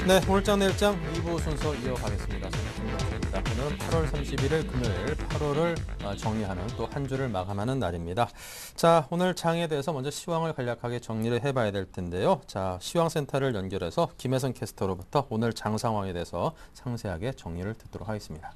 네, 오늘장 내일장 2부 순서 이어가겠습니다. 저는 김동준입니다. 오늘은 8월 31일 금요일 8월을 정리하는 또 한 주를 마감하는 날입니다. 자, 오늘 장에 대해서 먼저 시황을 간략하게 정리를 해봐야 될 텐데요. 자, 시황센터를 연결해서 김혜선 캐스터로부터 오늘 장 상황에 대해서 상세하게 정리를 듣도록 하겠습니다.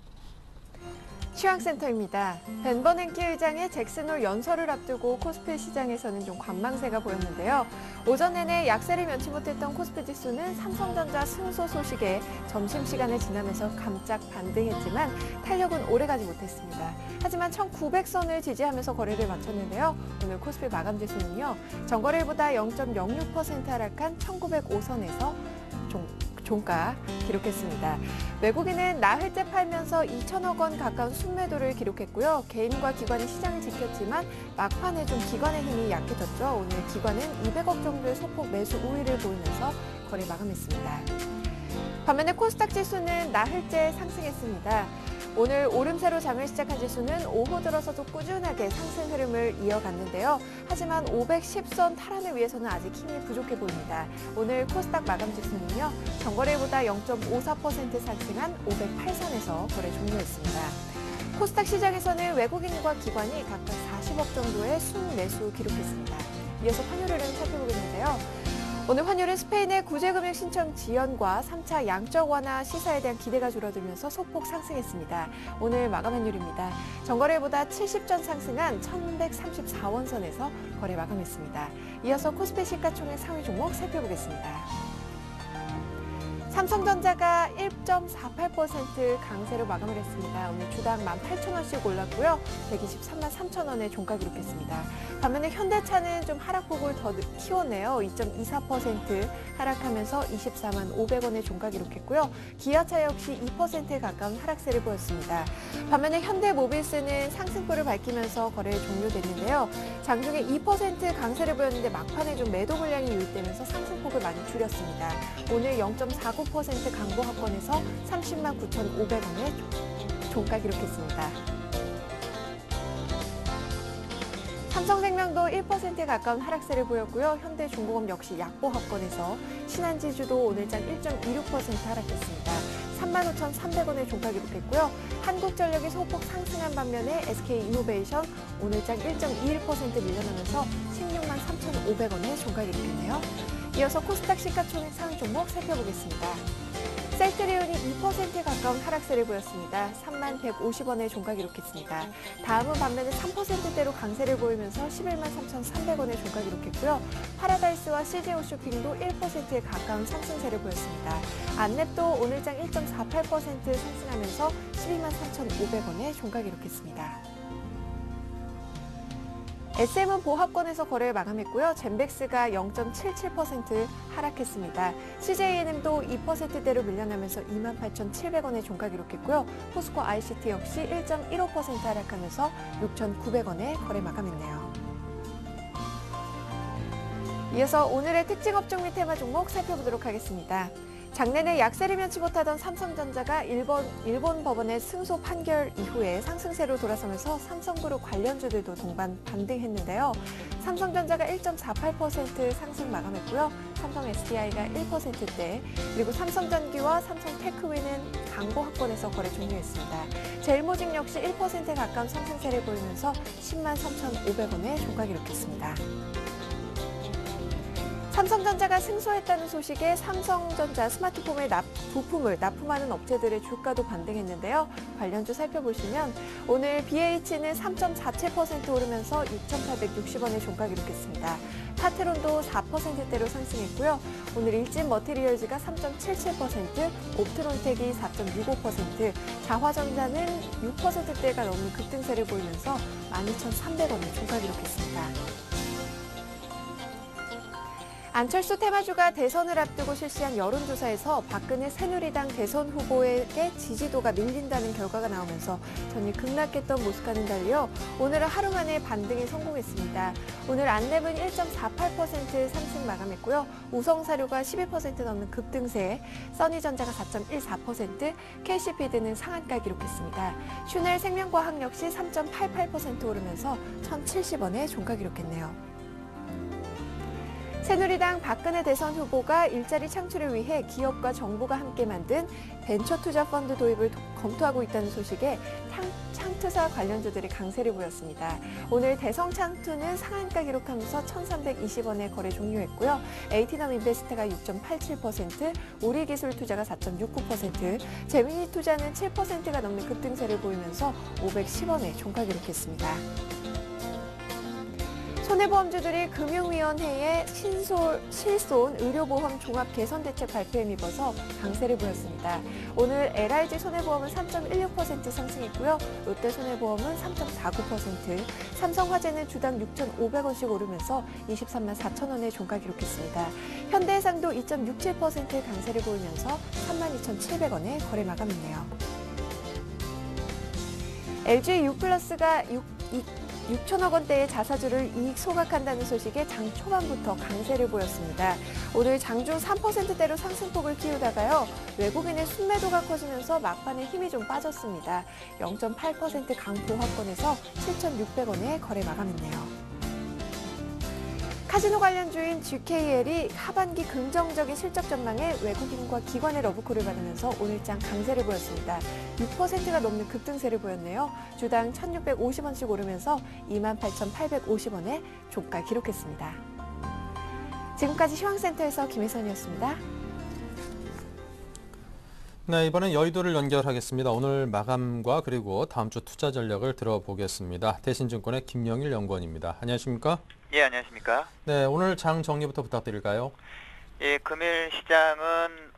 시황센터입니다. 벤버냉키 의장의 잭슨홀 연설을 앞두고 코스피 시장에서는 좀 관망세가 보였는데요. 오전 내내 약세를 면치 못했던 코스피 지수는 삼성전자 승소 소식에 점심시간을 지나면서 깜짝 반등했지만 탄력은 오래가지 못했습니다. 하지만 1900선을 지지하면서 거래를 마쳤는데요. 오늘 코스피 마감 지수는요. 전거래일보다 0.06% 하락한 1905선에서 종가 기록했습니다. 외국인은 나흘째 팔면서 2천억 원 가까운 순매도를 기록했고요. 개인과 기관이 시장을 지켰지만 막판에 좀 기관의 힘이 약해졌죠. 오늘 기관은 200억 정도의 소폭 매수 우위를 보이면서 거래 마감했습니다. 반면에 코스닥 지수는 나흘째 상승했습니다. 오늘 오름세로 장을 시작한 지수는 오후 들어서도 꾸준하게 상승 흐름을 이어갔는데요. 하지만 510선 탈환을 위해서는 아직 힘이 부족해 보입니다. 오늘 코스닥 마감 지수는요. 전거래일보다 0.54% 상승한 508선에서 거래 종료했습니다. 코스닥 시장에서는 외국인과 기관이 각각 40억 정도의 순매수 기록했습니다. 이어서 환율 흐름 살펴보겠는데요. 오늘 환율은 스페인의 구제금융 신청 지연과 3차 양적 완화 시사에 대한 기대가 줄어들면서 소폭 상승했습니다. 오늘 마감 환율입니다. 전거래일보다 70전 상승한 1134원 선에서 거래 마감했습니다. 이어서 코스피 시가총액 상위 종목 살펴보겠습니다. 삼성전자가 1.48% 강세로 마감을 했습니다. 오늘 주당 18,000원씩 올랐고요. 123만 3천원의 종가 기록했습니다. 반면에 현대차는 좀 하락폭을 더 키웠네요. 2.24% 하락하면서 24만 500원의 종가 기록했고요. 기아차 역시 2%에 가까운 하락세를 보였습니다. 반면에 현대모빌스는 상승폭을 밝히면서 거래 종료됐는데요. 장중에 2% 강세를 보였는데 막판에 좀 매도 물량이 유입되면서 상승폭을 많이 줄였습니다. 오늘 0.49% 강보 합권에서 30만 9,500원의 종가 기록했습니다. 삼성생명도 1%에 가까운 하락세를 보였고요. 현대중공업 역시 약보 합권에서 신한지주도 오늘장 1.26% 하락했습니다. 35,300원의 종가 기록했고요. 한국전력이 소폭 상승한 반면에 SK이노베이션 오늘장 1.21% 밀려나면서 16만 3,500원의 종가 기록했네요. 이어서 코스닥 시가총액 상위 종목 살펴보겠습니다. 셀트리온이 2%에 가까운 하락세를 보였습니다. 3만 150원의 종가 기록했습니다. 다음은 반면에 3%대로 강세를 보이면서 11만 3,300원의 종가 기록했고요. 파라다이스와 CJ호쇼핑도 1%에 가까운 상승세를 보였습니다. 안랩도 오늘장 1.48% 상승하면서 12만 3,500원의 종가 기록했습니다. SM은 보합권에서 거래를 마감했고요. 젠백스가 0.77% 하락했습니다. CJENM도 2%대로 밀려나면서 28,700원의 종가 기록했고요. 포스코 ICT 역시 1.15% 하락하면서 6,900원에 거래 마감했네요. 이어서 오늘의 특징 업종 및 테마 종목 살펴보도록 하겠습니다. 장내내 약세를 면치 못하던 삼성전자가 일본 법원의 승소 판결 이후에 상승세로 돌아서면서 삼성그룹 관련주들도 동반 반등했는데요. 삼성전자가 1.48% 상승 마감했고요. 삼성 SDI가 1%대, 그리고 삼성전기와 삼성테크위는 강보 합권에서 거래 종료했습니다. 제일모직 역시 1%에 가까운 상승세를 보이면서 10만 3,500원의 종가 기록했습니다. 삼성전자가 승소했다는 소식에 삼성전자 스마트폰의 부품을 납품하는 업체들의 주가도 반등했는데요. 관련주 살펴보시면 오늘 BH는 3.47% 오르면서 6,860원의 종가 기록했습니다. 파트론도 4%대로 상승했고요. 오늘 일진 머티리얼즈가 3.77%, 옵트론텍이 4.65%, 자화전자는 6%대가 넘는 급등세를 보이면서 12,300원의 종가 기록했습니다. 안철수 테마주가 대선을 앞두고 실시한 여론조사에서 박근혜 새누리당 대선 후보에게 지지도가 밀린다는 결과가 나오면서 전일 급락했던 모습과는 달리요. 오늘은 하루 만에 반등에 성공했습니다. 오늘 안랩은 1.48% 상승 마감했고요. 우성사료가 12% 넘는 급등세, 써니전자가 4.14%, KC피드는 상한가 기록했습니다. 슈넬 생명과학 역시 3.88% 오르면서 1,070원에 종가 기록했네요. 새누리당 박근혜 대선 후보가 일자리 창출을 위해 기업과 정부가 함께 만든 벤처 투자 펀드 도입을 검토하고 있다는 소식에 창투사 관련주들이 강세를 보였습니다. 오늘 대성 창투는 상한가 기록하면서 1,320원에 거래 종료했고요. 에이티넘 인베스트가 6.87%, 우리기술투자가 4.69%, 재미니투자는 7%가 넘는 급등세를 보이면서 510원에 종가 기록했습니다. 손해보험주들이 금융위원회의 실손 의료보험 종합개선대책 발표에 힘입어서 강세를 보였습니다. 오늘 LIG 손해보험은 3.16% 상승했고요. 롯데손해보험은 3.49%, 삼성화재는 주당 6,500원씩 오르면서 23만 4천 원에 종가 기록했습니다. 현대해상도 2.67% 강세를 보이면서 32,700원에 거래 마감했네요. LG U+가 6천억 원대의 자사주를 이익 소각한다는 소식에 장 초반부터 강세를 보였습니다. 오늘 장중 3%대로 상승폭을 키우다가요. 외국인의 순매도가 커지면서 막판에 힘이 좀 빠졌습니다. 0.8% 강보 확권에서 7,600원에 거래 마감했네요. 카지노 관련주인 GKL이 하반기 긍정적인 실적 전망에 외국인과 기관의 러브콜을 받으면서 오늘장 강세를 보였습니다. 6%가 넘는 급등세를 보였네요. 주당 1,650원씩 오르면서 28,850원에 종가 기록했습니다. 지금까지 시황센터에서 김혜선이었습니다. 네, 이번엔 여의도를 연결하겠습니다. 오늘 마감과 그리고 다음 주 투자 전략을 들어보겠습니다. 대신증권의 김영일 연구원입니다. 안녕하십니까? 예, 안녕하십니까? 네, 오늘 장 정리부터 부탁드릴까요? 예, 금일 시장은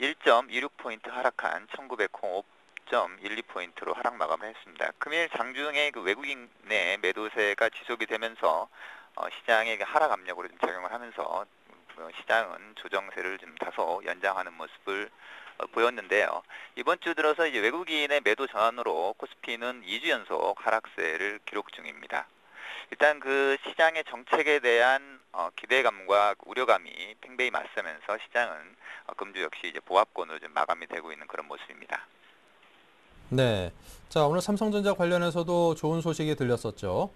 1.26포인트 하락한 1905.12포인트로 하락 마감을 했습니다. 금일 장중에 그 외국인의 매도세가 지속이 되면서 시장의 하락 압력으로 좀 작용을 하면서 시장은 조정세를 좀 다소 연장하는 모습을 보였는데요. 이번 주 들어서 이제 외국인의 매도 전환으로 코스피는 2주 연속 하락세를 기록 중입니다. 일단 그 시장의 정책에 대한 기대감과 우려감이 팽배히 맞서면서 시장은 금주 역시 이제 보합권으로 좀 마감이 되고 있는 그런 모습입니다. 네, 자 오늘 삼성전자 관련해서도 좋은 소식이 들렸었죠.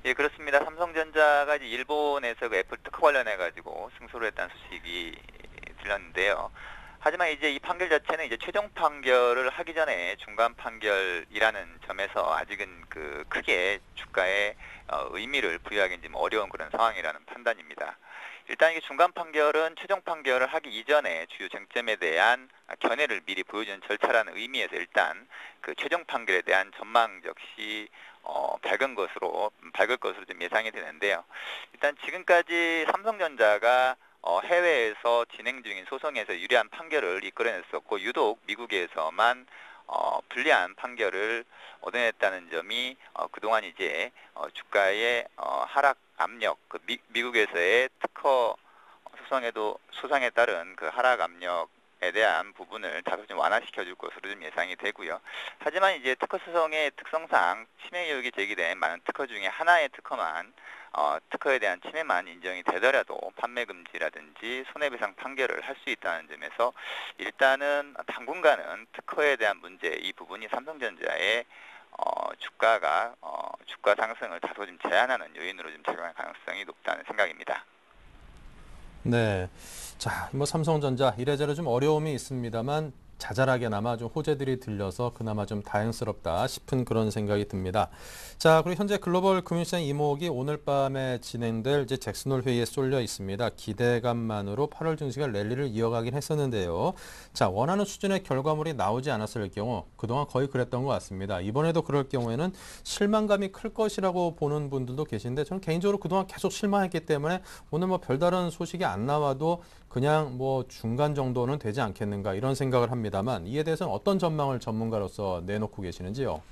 예, 그렇습니다. 삼성전자가 이제 일본에서 그 애플 특허 관련해 가지고 승소를 했다는 소식이 들렸는데요. 하지만 이제 이 판결 자체는 이제 최종 판결을 하기 전에 중간 판결이라는 점에서 아직은 그 크게 주가에 의미를 부여하기는 좀 어려운 그런 상황이라는 판단입니다. 일단 이게 중간 판결은 최종 판결을 하기 이전에 주요 쟁점에 대한 견해를 미리 보여주는 절차라는 의미에서 일단 그 최종 판결에 대한 전망 역시 밝을 것으로 좀 예상이 되는데요. 일단 지금까지 삼성전자가 해외에서 진행 중인 소송에서 유리한 판결을 이끌어냈었고 유독 미국에서만 불리한 판결을 얻어냈다는 점이 그동안 이제 주가의 하락 압력, 그 미국에서의 특허 소송에 따른 그 하락 압력에 대한 부분을 다소 좀 완화시켜 줄 것으로 좀 예상이 되고요. 하지만 이제 특허 소송의 특성상 침해 의혹이 제기된 많은 특허 중에 하나의 특허에 대한 침해만 인정이 되더라도 판매 금지라든지 손해배상 판결을 할 수 있다는 점에서 일단은 당분간은 특허에 대한 문제 이 부분이 삼성전자의 주가 상승을 다소 좀 제한하는 요인으로 좀 작용할 가능성이 높다는 생각입니다. 네, 자, 뭐 삼성전자 이래저래 좀 어려움이 있습니다만 자잘하게나마 좀 호재들이 들려서 그나마 좀 다행스럽다 싶은 그런 생각이 듭니다. 자, 그리고 현재 글로벌 금융시장 이목이 오늘 밤에 진행될 이제 잭슨홀 회의에 쏠려 있습니다. 기대감만으로 8월 증시가 랠리를 이어가긴 했었는데요. 자, 원하는 수준의 결과물이 나오지 않았을 경우 그동안 거의 그랬던 것 같습니다. 이번에도 그럴 경우에는 실망감이 클 것이라고 보는 분들도 계신데 저는 개인적으로 그동안 계속 실망했기 때문에 오늘 뭐 별다른 소식이 안 나와도 그냥 뭐 중간 정도는 되지 않겠는가 이런 생각을 합니다만 이에 대해서는 어떤 전망을 전문가로서 내놓고 계시는지요?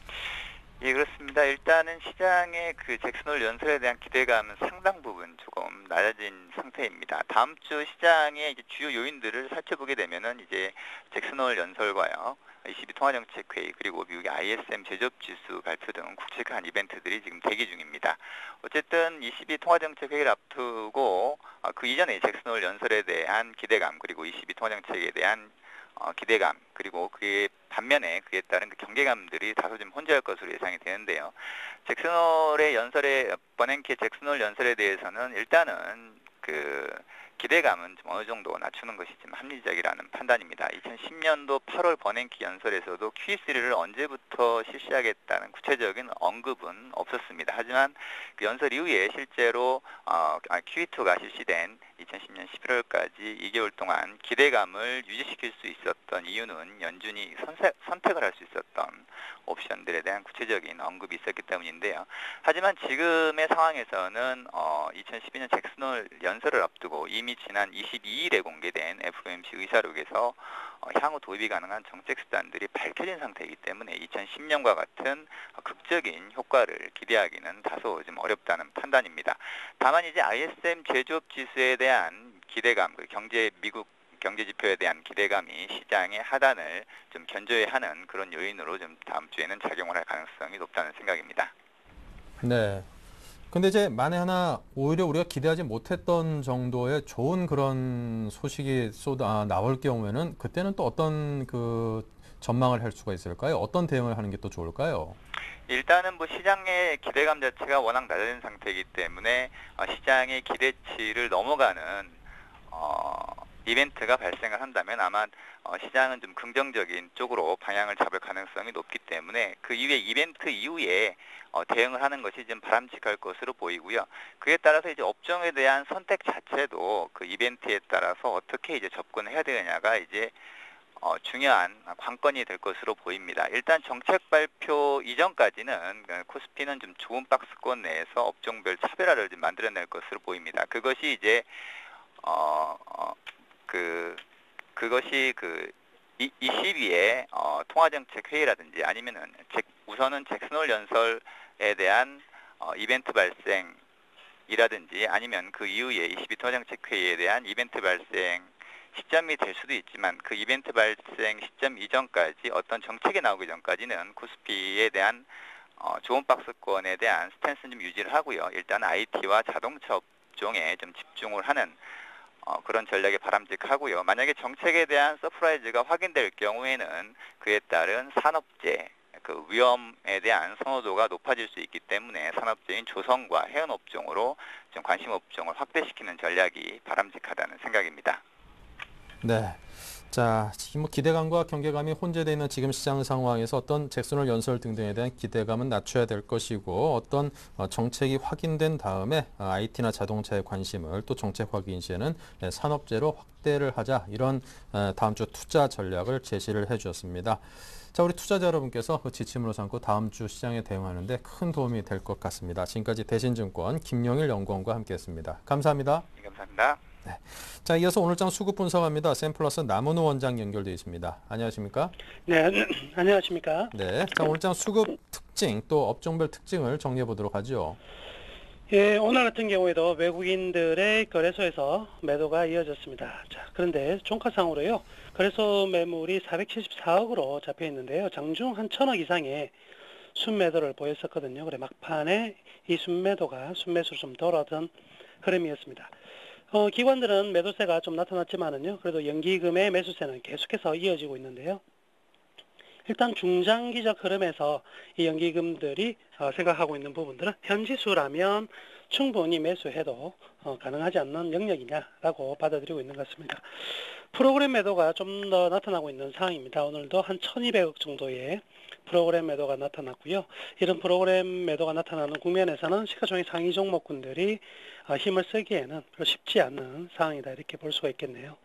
예, 그렇습니다. 일단은 시장의 그 잭슨홀 연설에 대한 기대감은 상당 부분 조금 낮아진 상태입니다. 다음 주 시장의 이제 주요 요인들을 살펴보게 되면은 이제 잭슨홀 연설과요, 22 통화정책회의 그리고 미국의 ISM 제조업지수 발표 등 굵직한 이벤트들이 지금 대기 중입니다. 어쨌든 22 통화정책회의를 앞두고 그 이전에 잭슨홀 연설에 대한 기대감 그리고 22 통화정책에 대한 기대감 그리고 그에 반면에 그에 따른 그 경계감들이 다소 좀 혼재할 것으로 예상이 되는데요. 잭슨홀의 연설에 버냉키의 잭슨홀 연설에 대해서는 일단은 그 기대감은 좀 어느 정도 낮추는 것이 좀 합리적이라는 판단입니다. 2010년도 8월 버냉키 연설에서도 QE3를 언제부터 실시하겠다는 구체적인 언급은 없었습니다. 하지만 그 연설 이후에 실제로 QE2가 실시된 2010년 11월까지 2개월 동안 기대감을 유지시킬 수 있었던 이유는 연준이 선택을 할 수 있었던 옵션들에 대한 구체적인 언급이 있었기 때문인데요. 하지만 지금의 상황에서는 2012년 잭슨홀 연설을 앞두고 이미 지난 22일에 공개된 FOMC 의사록에서 향후 도입이 가능한 정책 수단들이 밝혀진 상태이기 때문에 2010년과 같은 극적인 효과를 기대하기는 다소 좀 어렵다는 판단입니다. 다만 이제 ISM 제조업 지수에 대한 기대감, 미국 경제 지표에 대한 기대감이 시장의 하단을 좀 견조해 하는 그런 요인으로 좀 다음 주에는 작용을 할 가능성이 높다는 생각입니다. 네. 근데 이제 만에 하나 오히려 우리가 기대하지 못했던 정도의 좋은 그런 소식이 나올 경우에는 그때는 또 어떤 그 전망을 할 수가 있을까요? 어떤 대응을 하는 게 또 좋을까요? 일단은 뭐 시장의 기대감 자체가 워낙 낮은 상태이기 때문에 시장의 기대치를 넘어가는 이벤트가 발생을 한다면 아마 시장은 좀 긍정적인 쪽으로 방향을 잡을 가능성이 높기 때문에 그 이후에 이벤트 이후에 대응을 하는 것이 좀 바람직할 것으로 보이고요. 그에 따라서 이제 업종에 대한 선택 자체도 그 이벤트에 따라서 어떻게 이제 접근해야 되느냐가 이제 중요한 관건이 될 것으로 보입니다. 일단 정책 발표 이전까지는 코스피는 좀 좋은 박스권 내에서 업종별 차별화를 좀 만들어낼 것으로 보입니다. 그것이 이제 그것이 그 22회 통화정책 회의라든지 아니면은 우선은 잭슨홀 연설에 대한 이벤트 발생이라든지 아니면 그 이후에 22 통화정책 회의에 대한 이벤트 발생 시점이 될 수도 있지만 그 이벤트 발생 시점 이전까지 어떤 정책이 나오기 전까지는 코스피에 대한 좋은 박스권에 대한 스탠스는 좀 유지를 하고요. 일단 IT와 자동차 업종에 좀 집중을 하는 그런 전략이 바람직하고요. 만약에 정책에 대한 서프라이즈가 확인될 경우에는 그에 따른 산업재 그 위험에 대한 선호도가 높아질 수 있기 때문에 산업재인 조선과 해운 업종으로 좀 관심 업종을 확대시키는 전략이 바람직하다는 생각입니다. 네. 자, 지금 뭐 기대감과 경계감이 혼재되어 있는 지금 시장 상황에서 어떤 잭슨홀 연설 등등에 대한 기대감은 낮춰야 될 것이고 어떤 정책이 확인된 다음에 IT나 자동차에 관심을 또 정책 확인 시에는 산업재로 확대를 하자 이런 다음 주 투자 전략을 제시를 해 주셨습니다. 자, 우리 투자자 여러분께서 그 지침으로 삼고 다음 주 시장에 대응하는 데 큰 도움이 될 것 같습니다. 지금까지 대신증권 김영일 연구원과 함께했습니다. 감사합니다. 네, 감사합니다. 네. 자, 이어서 오늘장 수급 분석합니다. 샘플러스 남은호 원장 연결되어 있습니다. 안녕하십니까? 네, 안녕하십니까? 네. 자, 오늘장 수급 특징 또 업종별 특징을 정리해 보도록 하죠. 예, 오늘 같은 경우에도 외국인들의 거래소에서 매도가 이어졌습니다. 자, 그런데 종가상으로요, 거래소 매물이 474억으로 잡혀 있는데요. 장중 한 1,000억 이상의 순매도를 보였었거든요. 그래 막판에 이 순매수로 좀 돌아던 흐름이었습니다. 기관들은 매도세가 좀 나타났지만은요, 그래도 연기금의 매수세는 계속해서 이어지고 있는데요. 일단 중장기적 흐름에서 이 연기금들이 생각하고 있는 부분들은 현지수라면 충분히 매수해도 가능하지 않는 영역이냐라고 받아들이고 있는 것 같습니다. 프로그램 매도가 좀 더 나타나고 있는 상황입니다. 오늘도 한 1,200억 정도의 프로그램 매도가 나타났고요. 이런 프로그램 매도가 나타나는 국면에서는 시가총액 상위 종목군들이 힘을 쓰기에는 별로 쉽지 않은 상황이다 이렇게 볼 수가 있겠네요.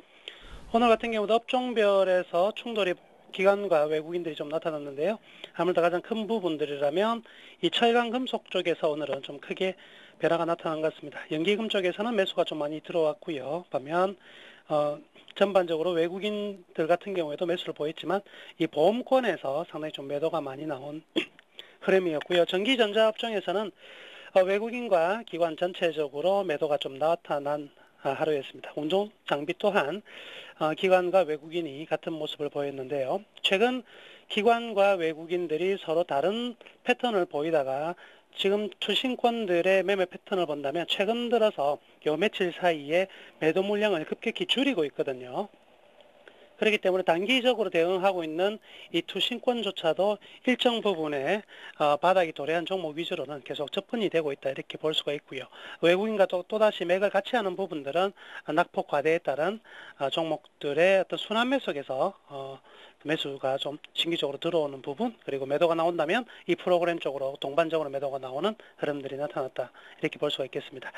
오늘 같은 경우도 업종별에서 충돌이 기관과 외국인들이 좀 나타났는데요. 아무래도 가장 큰 부분들이라면 이 철강 금속 쪽에서 오늘은 좀 크게 변화가 나타난 것 같습니다. 연기금 쪽에서는 매수가 좀 많이 들어왔고요. 반면 전반적으로 외국인들 같은 경우에도 매수를 보였지만 이 보험권에서 상당히 좀 매도가 많이 나온 흐름이었고요. 전기전자 업종에서는 외국인과 기관 전체적으로 매도가 좀 나타난 하루였습니다. 운송 장비 또한 기관과 외국인이 같은 모습을 보였는데요. 최근 기관과 외국인들이 서로 다른 패턴을 보이다가 지금 투신권들의 매매 패턴을 본다면 최근 들어서 요 며칠 사이에 매도 물량을 급격히 줄이고 있거든요. 그렇기 때문에 단기적으로 대응하고 있는 이 투신권조차도 일정 부분에 바닥이 도래한 종목 위주로는 계속 접근이 되고 있다 이렇게 볼 수가 있고요. 외국인과 또다시 맥을 같이 하는 부분들은 낙폭 과대에 따른 종목들의 어떤 순환 매수에서 매수가 좀 신기적으로 들어오는 부분, 그리고 매도가 나온다면 이 프로그램 쪽으로 동반적으로 매도가 나오는 흐름들이 나타났다 이렇게 볼 수가 있겠습니다.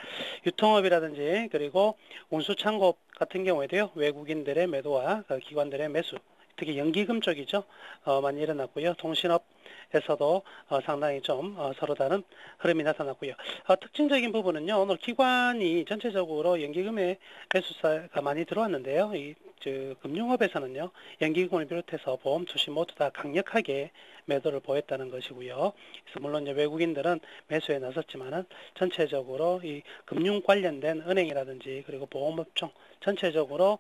유통업이라든지 그리고 운수창고업 같은 경우에도요, 외국인들의 매도와 기관들의 매수, 특히 연기금 쪽이죠, 많이 일어났고요. 통신업에서도 상당히 좀 서로 다른 흐름이 나타났고요. 특징적인 부분은요, 오늘 기관이 전체적으로 연기금의 매수사가 많이 들어왔는데요. 금융업에서는요, 연기금을 비롯해서 보험, 투신 모두 다 강력하게 매도를 보였다는 것이고요. 그래서 물론 이제 외국인들은 매수에 나섰지만은 전체적으로 이 금융 관련된 은행이라든지 그리고 보험업종 전체적으로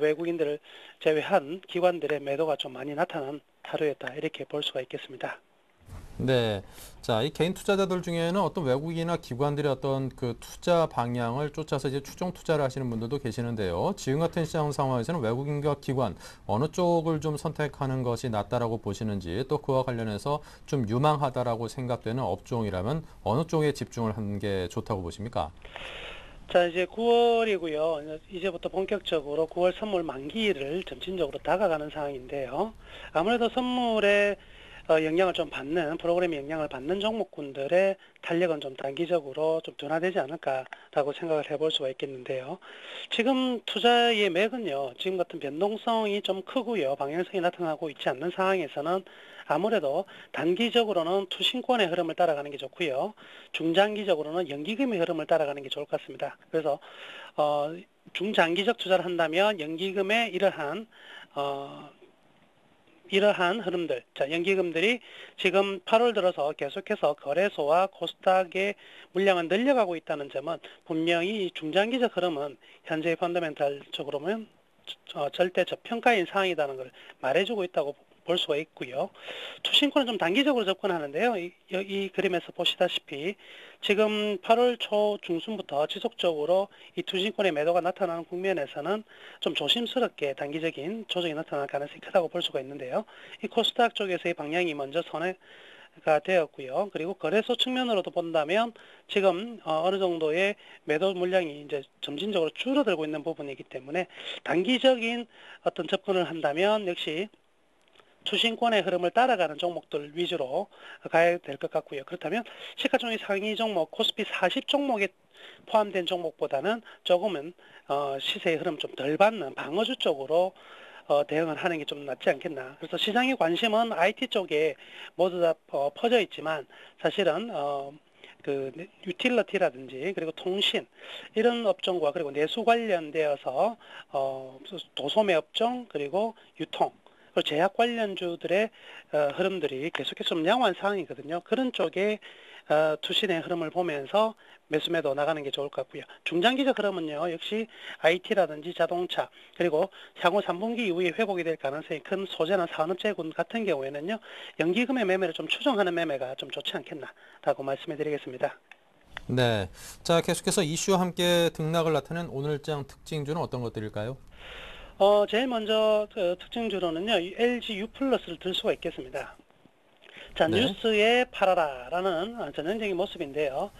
외국인들을 제외한 기관들의 매도가 좀 많이 나타난 하루였다 이렇게 볼 수가 있겠습니다. 네. 자, 이 개인 투자자들 중에는 어떤 외국인이나 기관들의 어떤 그 투자 방향을 쫓아서 이제 추종 투자를 하시는 분들도 계시는데요. 지금 같은 시장 상황에서는 외국인과 기관 어느 쪽을 좀 선택하는 것이 낫다라고 보시는지, 또 그와 관련해서 좀 유망하다라고 생각되는 업종이라면 어느 쪽에 집중을 하는 게 좋다고 보십니까? 자, 이제 9월이고요. 이제부터 본격적으로 9월 선물 만기를 점진적으로 다가가는 상황인데요. 아무래도 선물에 영향을 좀 받는, 프로그램의 영향을 받는 종목군들의 탄력은 좀 단기적으로 좀 둔화되지 않을까라고 생각을 해볼 수가 있겠는데요. 지금 투자의 맥은요, 지금 같은 변동성이 좀 크고요, 방향성이 나타나고 있지 않는 상황에서는 아무래도 단기적으로는 투신권의 흐름을 따라가는 게 좋고요, 중장기적으로는 연기금의 흐름을 따라가는 게 좋을 것 같습니다. 그래서 중장기적 투자를 한다면 연기금의 이러한 흐름들, 자, 연기금들이 지금 8월 들어서 계속해서 거래소와 코스닥의 물량을 늘려가고 있다는 점은 분명히 중장기적 흐름은 현재의 펀더멘탈적으로 보면 절대 저평가인 상황이라는 걸 말해주고 있다고 볼 수가 있고요. 투신권은 좀 단기적으로 접근하는데요. 이 그림에서 보시다시피 지금 8월 초 중순부터 지속적으로 이 투신권의 매도가 나타나는 국면에서는 좀 조심스럽게 단기적인 조정이 나타날 가능성이 크다고 볼 수가 있는데요. 이 코스닥 쪽에서의 방향이 먼저 선회가 되었고요. 그리고 거래소 측면으로도 본다면 지금 어느 정도의 매도 물량이 이제 점진적으로 줄어들고 있는 부분이기 때문에 단기적인 어떤 접근을 한다면 역시 투신권의 흐름을 따라가는 종목들 위주로 가야 될 것 같고요. 그렇다면 시가총액 상위 종목 코스피 40 종목에 포함된 종목보다는 조금은 시세의 흐름 좀 덜 받는 방어주 쪽으로 대응을 하는 게 좀 낫지 않겠나. 그래서 시장의 관심은 IT 쪽에 모두 다 퍼져 있지만 사실은 그 유틸러티라든지 그리고 통신 이런 업종과 그리고 내수 관련되어서 도소매 업종 그리고 유통 제약 관련주들의 흐름들이 계속해서 좀 양호한 상황이거든요. 그런 쪽에 투신의 흐름을 보면서 매수매도 나가는 게 좋을 것 같고요. 중장기적 흐름은요, 역시 IT라든지 자동차 그리고 향후 3분기 이후에 회복이 될 가능성이 큰 소재나 산업재군 같은 경우에는요, 연기금의 매매를 좀 추종하는 매매가 좀 좋지 않겠나라고 말씀해 드리겠습니다. 네. 자, 계속해서 이슈와 함께 등락을 나타낸 오늘장 특징주는 어떤 것들일까요? 제일 먼저 특징주로는요, LG U+를 들 수가 있겠습니다. 자, 네. 뉴스에 팔아라라는 전형적인 모습인데요.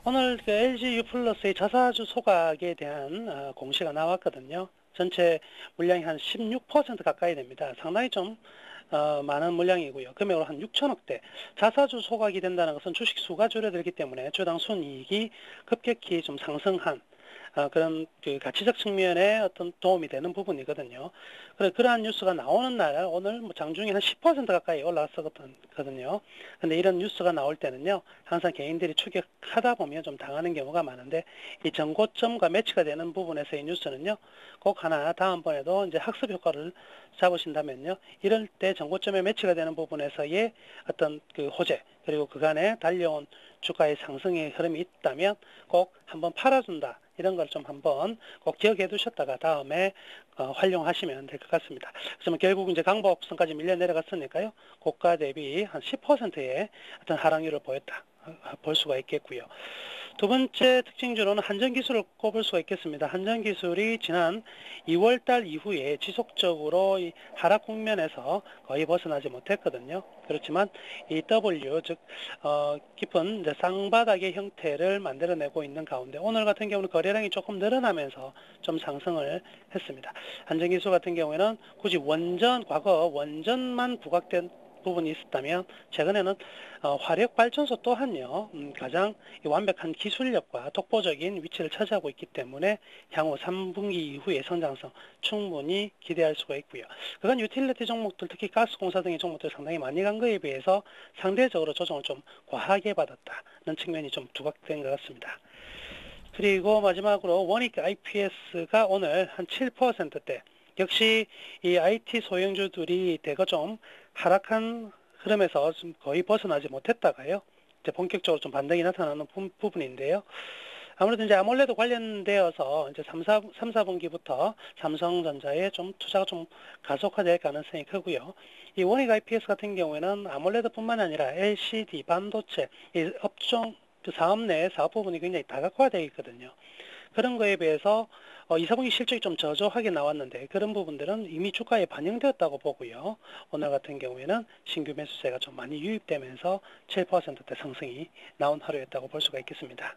오늘 그 LG U+의 자사주 소각에 대한 공시가 나왔거든요. 전체 물량이 한 16% 가까이 됩니다. 상당히 좀 많은 물량이고요. 금액으로 한 6천억대. 자사주 소각이 된다는 것은 주식 수가 줄어들기 때문에 주당 순이익이 급격히 좀 상승한 그런 그 가치적 측면에 어떤 도움이 되는 부분이거든요. 그러한 뉴스가 나오는 날 오늘 뭐 장중에 한 10% 가까이 올라왔었거든요. 근데 이런 뉴스가 나올 때는요, 항상 개인들이 추격하다 보면 좀 당하는 경우가 많은데 이 전고점과 매치가 되는 부분에서의 뉴스는요, 꼭 하나 다음번에도 이제 학습 효과를 잡으신다면요, 이럴 때 전고점에 매치가 되는 부분에서의 어떤 그 호재 그리고 그간에 달려온 주가의 상승의 흐름이 있다면 꼭 한번 팔아준다. 이런 걸 좀 한번 꼭 기억해 두셨다가 다음에 활용하시면 될 것 같습니다. 그래서 결국 이제 강보합선까지 밀려 내려갔으니까요. 고가 대비 한 10%의 어떤 하락률을 보였다. 볼 수가 있겠고요. 두 번째 특징주로는 한전기술을 꼽을 수가 있겠습니다. 한전기술이 지난 2월달 이후에 지속적으로 이 하락 국면에서 거의 벗어나지 못했거든요. 그렇지만 이 W, 즉 깊은 이제 쌍바닥의 형태를 만들어내고 있는 가운데 오늘 같은 경우는 거래량이 조금 늘어나면서 좀 상승을 했습니다. 한전기술 같은 경우에는 굳이 과거 원전만 부각된 부분이 있었다면 최근에는 화력발전소 또한요 가장 완벽한 기술력과 독보적인 위치를 차지하고 있기 때문에 향후 3분기 이후의 성장성 충분히 기대할 수가 있고요. 그간 유틸리티 종목들 특히 가스공사 등의 종목들 상당히 많이 간 거에 비해서 상대적으로 조정을 좀 과하게 받았다는 측면이 좀 두각된 것 같습니다. 그리고 마지막으로 원익 IPS가 오늘 한 7%대 역시 이 IT 소형주들이 대거 좀 하락한 흐름에서 좀 거의 벗어나지 못했다가요. 이제 본격적으로 좀 반등이 나타나는 부분인데요. 아무래도 이제 아몰레드 관련되어서 이제 3, 4분기부터 삼성전자에 좀 투자가 좀 가속화될 가능성이 크고요. 이 원익 IPS 같은 경우에는 아몰레드뿐만 아니라 LCD, 반도체, 이 업종 그 사업 내 사업 부분이 굉장히 다각화되어 있거든요. 그런 거에 비해서 2, 4분기 실적이 좀 저조하게 나왔는데 그런 부분들은 이미 주가에 반영되었다고 보고요. 오늘 같은 경우에는 신규 매수세가 좀 많이 유입되면서 7%대 상승이 나온 하루였다고 볼 수가 있겠습니다.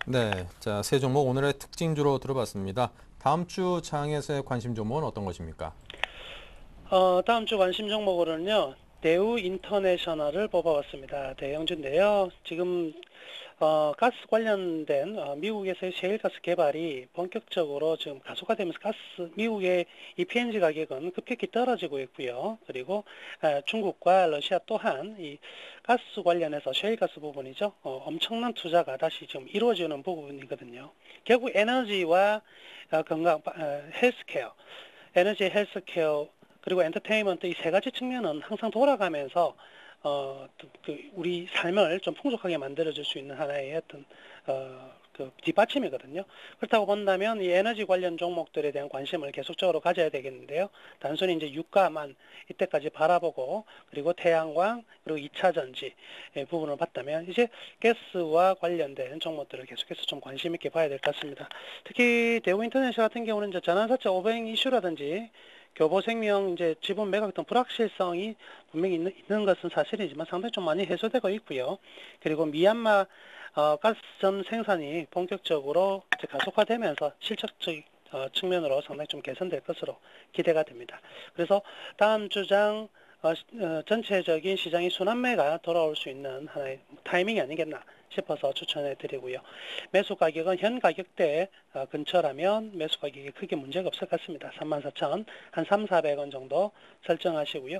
네, 자, 세 종목 오늘의 특징주로 들어봤습니다. 다음 주 장에서의 관심 종목은 어떤 것입니까? 다음 주 관심 종목으로는요. 대우 인터내셔널을 뽑아봤습니다. 대형주인데요. 지금 가스 관련된 미국에서의 셰일가스 개발이 본격적으로 지금 가속화되면서 미국의 이 PNG 가격은 급격히 떨어지고 있고요. 그리고 중국과 러시아 또한 이 가스 관련해서 셰일가스 부분이죠. 엄청난 투자가 다시 지금 이루어지는 부분이거든요. 결국 에너지와 건강, 헬스케어, 에너지 헬스케어 그리고 엔터테인먼트 이 세 가지 측면은 항상 돌아가면서 우리 삶을 좀 풍족하게 만들어줄 수 있는 하나의 어떤 뒷받침이거든요. 그렇다고 본다면 이 에너지 관련 종목들에 대한 관심을 계속적으로 가져야 되겠는데요. 단순히 이제 유가만 이때까지 바라보고 그리고 태양광 그리고 2차 전지 부분을 봤다면 이제 가스와 관련된 종목들을 계속해서 좀 관심 있게 봐야 될 것 같습니다. 특히 대우인터내셔널 같은 경우는 이제 전환사채 오백 이슈라든지 교보생명 이제 지분 매각 등 불확실성이 분명히 있는 것은 사실이지만 상당히 좀 많이 해소되고 있고요. 그리고 미얀마 가스전 생산이 본격적으로 이제 가속화되면서 실적적 측면으로 상당히 좀 개선될 것으로 기대가 됩니다. 그래서 다음 주장 전체적인 시장의 순환매가 돌아올 수 있는 하나의 타이밍이 아니겠나 싶어서 추천해 드리고요. 매수 가격은 현 가격대 근처라면 매수 가격이 크게 문제가 없을 것 같습니다. 34,000, 한 3,400원 정도 설정하시고요.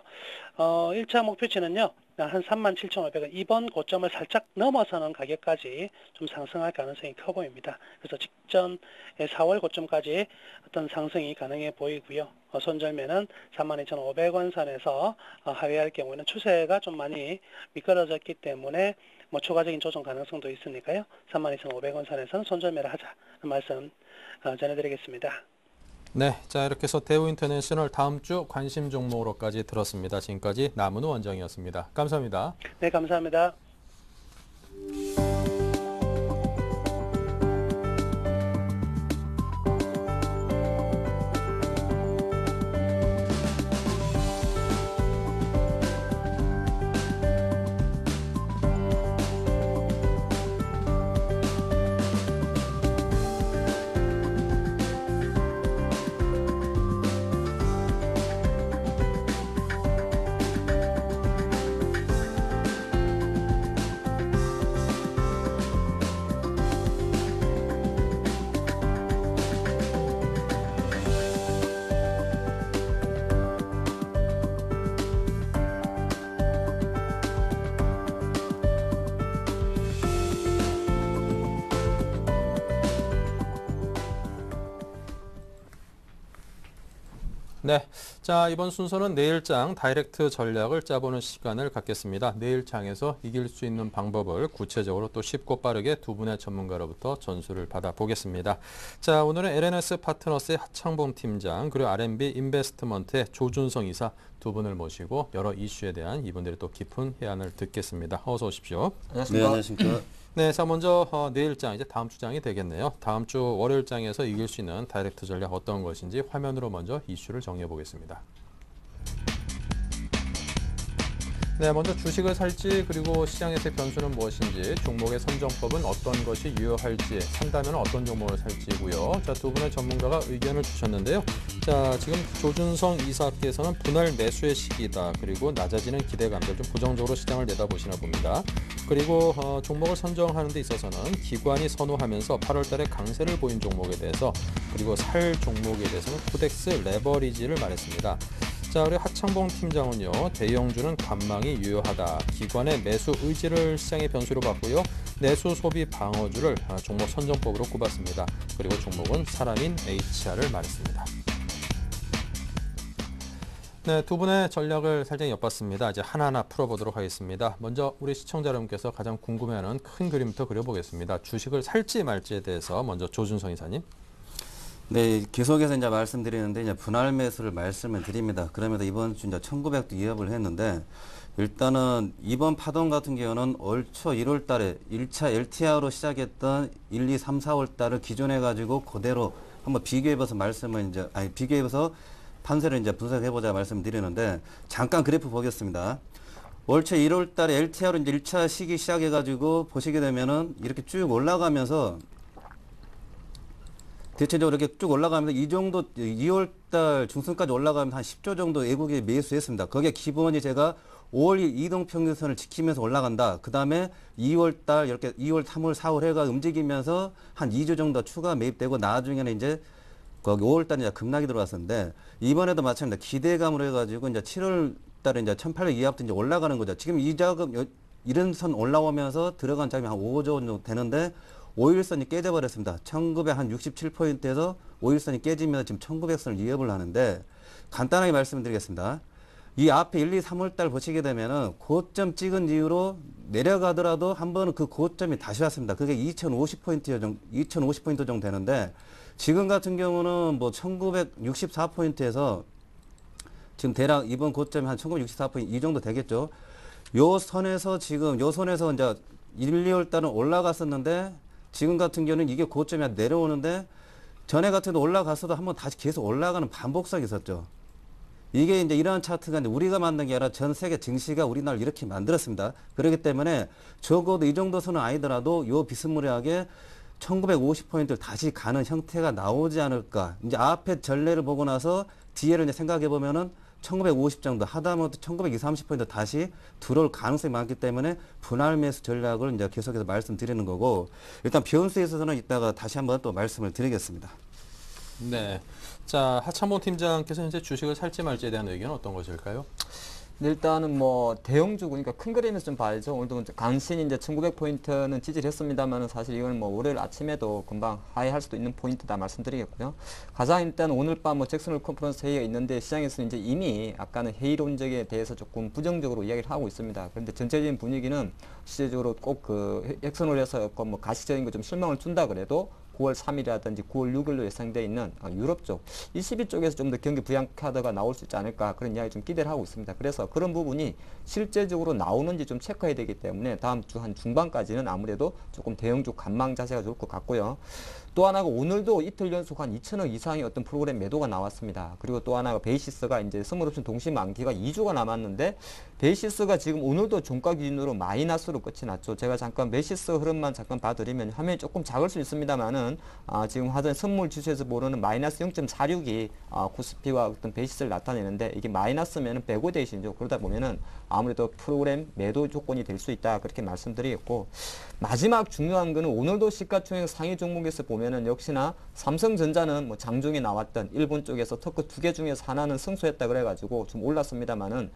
1차 목표치는요. 한 37,500원 이번 고점을 살짝 넘어서는 가격까지 좀 상승할 가능성이 커 보입니다. 그래서 직전 4월 고점까지 어떤 상승이 가능해 보이고요. 손절매는 32,500원 선에서 하회할 경우에는 추세가 좀 많이 미끄러졌기 때문에 추가적인 조정 가능성도 있으니까요. 32,500원 선에서는 손절매를 하자는 말씀 전해드리겠습니다. 네, 자 이렇게 해서 대우인터내셔널 다음 주 관심 종목으로까지 들었습니다. 지금까지 남은우 원장이었습니다. 감사합니다. 네, 감사합니다. 네, 자 이번 순서는 내일장 다이렉트 전략을 짜보는 시간을 갖겠습니다. 내일장에서 이길 수 있는 방법을 구체적으로 또 쉽고 빠르게 두 분의 전문가로부터 전수를 받아보겠습니다. 자 오늘은 LNS 파트너스의 하창범 팀장 그리고 R&B 인베스트먼트의 조준성 이사 두 분을 모시고 여러 이슈에 대한 이분들의 또 깊은 해안을 듣겠습니다. 어서 오십시오. 안녕하십니까. 네, 안녕하십니까. 네, 자 먼저 내일장 이제 다음 주장이 되겠네요. 다음 주 월요일장에서 이길 수 있는 다이렉트 전략 어떤 것인지 화면으로 먼저 이슈를 정리해 보겠습니다. 네, 먼저 주식을 살지 그리고 시장에서의 변수는 무엇인지 종목의 선정법은 어떤 것이 유효할지 산다면 어떤 종목을 살지고요. 자, 두 분의 전문가가 의견을 주셨는데요. 자, 지금 조준성 이사께서는 분할 매수의 시기다. 그리고 낮아지는 기대감들 좀 부정적으로 시장을 내다보시나 봅니다. 그리고 종목을 선정하는 데 있어서는 기관이 선호하면서 8월 달에 강세를 보인 종목에 대해서 그리고 살 종목에 대해서는 코덱스 레버리지를 말했습니다. 자, 우리 하창봉 팀장은요. 대형주는 관망이 유효하다. 기관의 매수 의지를 시장의 변수로 봤고요. 내수 소비 방어주를 종목 선정법으로 꼽았습니다. 그리고 종목은 사람인 HR을 말했습니다. 네, 두 분의 전략을 살짝 엿봤습니다. 이제 하나하나 풀어보도록 하겠습니다. 먼저 우리 시청자 여러분께서 가장 궁금해하는 큰 그림부터 그려보겠습니다. 주식을 살지 말지에 대해서 먼저 조준성 이사님. 네, 계속해서 이제 말씀드리는데 이제 분할 매수를 말씀을 드립니다. 그러면서 이번 주 이제 1900도 이업을 했는데 일단은 이번 파동 같은 경우는 올 초 1월 달에 1차 LTR로 시작했던 1, 2, 3, 4월 달을 기존해 가지고 그대로 한번 비교해봐서 비교해봐서 판세를 이제 분석해보자 말씀드리는데 잠깐 그래프 보겠습니다. 올 초 1월 달에 LTR로 이제 1차 시기 시작해 가지고 보시게 되면은 이렇게 쭉 올라가면서 대체적으로 이렇게 쭉 올라가면서 이 정도 2월달 중순까지 올라가면서 한 10조 정도 외국에 매수했습니다. 거기에 기본이 제가 5월 이동평균선을 지키면서 올라간다. 그 다음에 2월달 이렇게 2월, 3월, 4월 해가 움직이면서 한 2조 정도 추가 매입되고 나중에는 이제 거기 5월달에 이제 급락이 들어왔었는데 이번에도 마찬가지입니다. 기대감으로 해가지고 이제 7월달에 이제 1,800 이하부터 이제 올라가는 거죠. 지금 이 자금 이런 선 올라오면서 들어간 자금이 한 5조 정도 되는데 5일선이 깨져버렸습니다. 1967포인트에서 5일선이 깨지면서 지금 1900선을 이업을 하는데 간단하게 말씀드리겠습니다. 이 앞에 1, 2, 3월달 보시게 되면은 고점 찍은 이후로 내려가더라도 한 번은 그 고점이 다시 왔습니다. 그게 2050포인트 정도 되는데 지금 같은 경우는 뭐 1964포인트에서 지금 대략 이번 고점이 한 1964포인트 이 정도 되겠죠. 요 선에서 지금 요 선에서 이제 1, 2월 달은 올라갔었는데 지금 같은 경우는 이게 고점이 내려오는데 전에 같은 경우 올라갔어도 한번 다시 계속 올라가는 반복성이 있었죠. 이게 이제 이러한 차트가 이제 우리가 만든 게 아니라 전 세계 증시가 우리나라를 이렇게 만들었습니다. 그렇기 때문에 적어도 이 정도 선은 아니더라도 요 비스무리하게 1950포인트를 다시 가는 형태가 나오지 않을까. 이제 앞에 전례를 보고 나서 뒤에를 이제 생각해 보면은 1950 정도 하다못해 1920, 30포인트 다시 들어올 가능성이 많기 때문에 분할 매수 전략을 이제 계속해서 말씀드리는 거고 일단 변수에 있어서는 이따가 다시 한번 또 말씀을 드리겠습니다. 네. 자, 하창봉 팀장께서 현재 주식을 살지 말지에 대한 의견은 어떤 것일까요? 일단은 뭐 대형주 그러니까 큰 그림에서 좀 봐야죠. 오늘도 간신히 이제 1900포인트는 지지를 했습니다만은 사실 이거는 뭐 월요일 아침에도 금방 하회할 수도 있는 포인트다 말씀드리겠고요. 가장 일단 오늘 밤 뭐 잭슨홀 컨퍼런스 회의가 있는데 시장에서는 이제 이미 아까는 회의론적에 대해서 조금 부정적으로 이야기를 하고 있습니다. 그런데 전체적인 분위기는 실제적으로 꼭 그 잭슨홀에서 뭐 가시적인 거 좀 실망을 준다 그래도 9월 3일이라든지 9월 6일로 예상되어 있는 유럽 쪽, ECB 쪽에서 좀 더 경기 부양 카드가 나올 수 있지 않을까 그런 이야기 좀 기대를 하고 있습니다. 그래서 그런 부분이 실제적으로 나오는지 좀 체크해야 되기 때문에 다음 주 한 중반까지는 아무래도 조금 대형주 관망 자세가 좋을 것 같고요. 또 하나가 오늘도 이틀 연속 한 2천억 이상의 어떤 프로그램 매도가 나왔습니다. 그리고 또 하나가 베이시스가 이제 선물옵션 동시 만기가 2주가 남았는데 베이시스가 지금 오늘도 종가 기준으로 마이너스로 끝이 났죠. 제가 잠깐 베이시스 흐름만 잠깐 봐드리면 화면이 조금 작을 수 있습니다만은 지금 하던 선물 지수에서 보는 마이너스 0.46이 코스피와 어떤 베이시스를 나타내는데 이게 마이너스면은 백오데이션이죠. 그러다 보면은 아무래도 프로그램 매도 조건이 될 수 있다 그렇게 말씀드리겠고 마지막 중요한 거는 오늘도 시가총액 상위 종목에서 보면은 역시나 삼성전자는 뭐 장중에 나왔던 일본 쪽에서 특허 2개 중에서 하나는 승소했다 그래가지고 좀 올랐습니다만은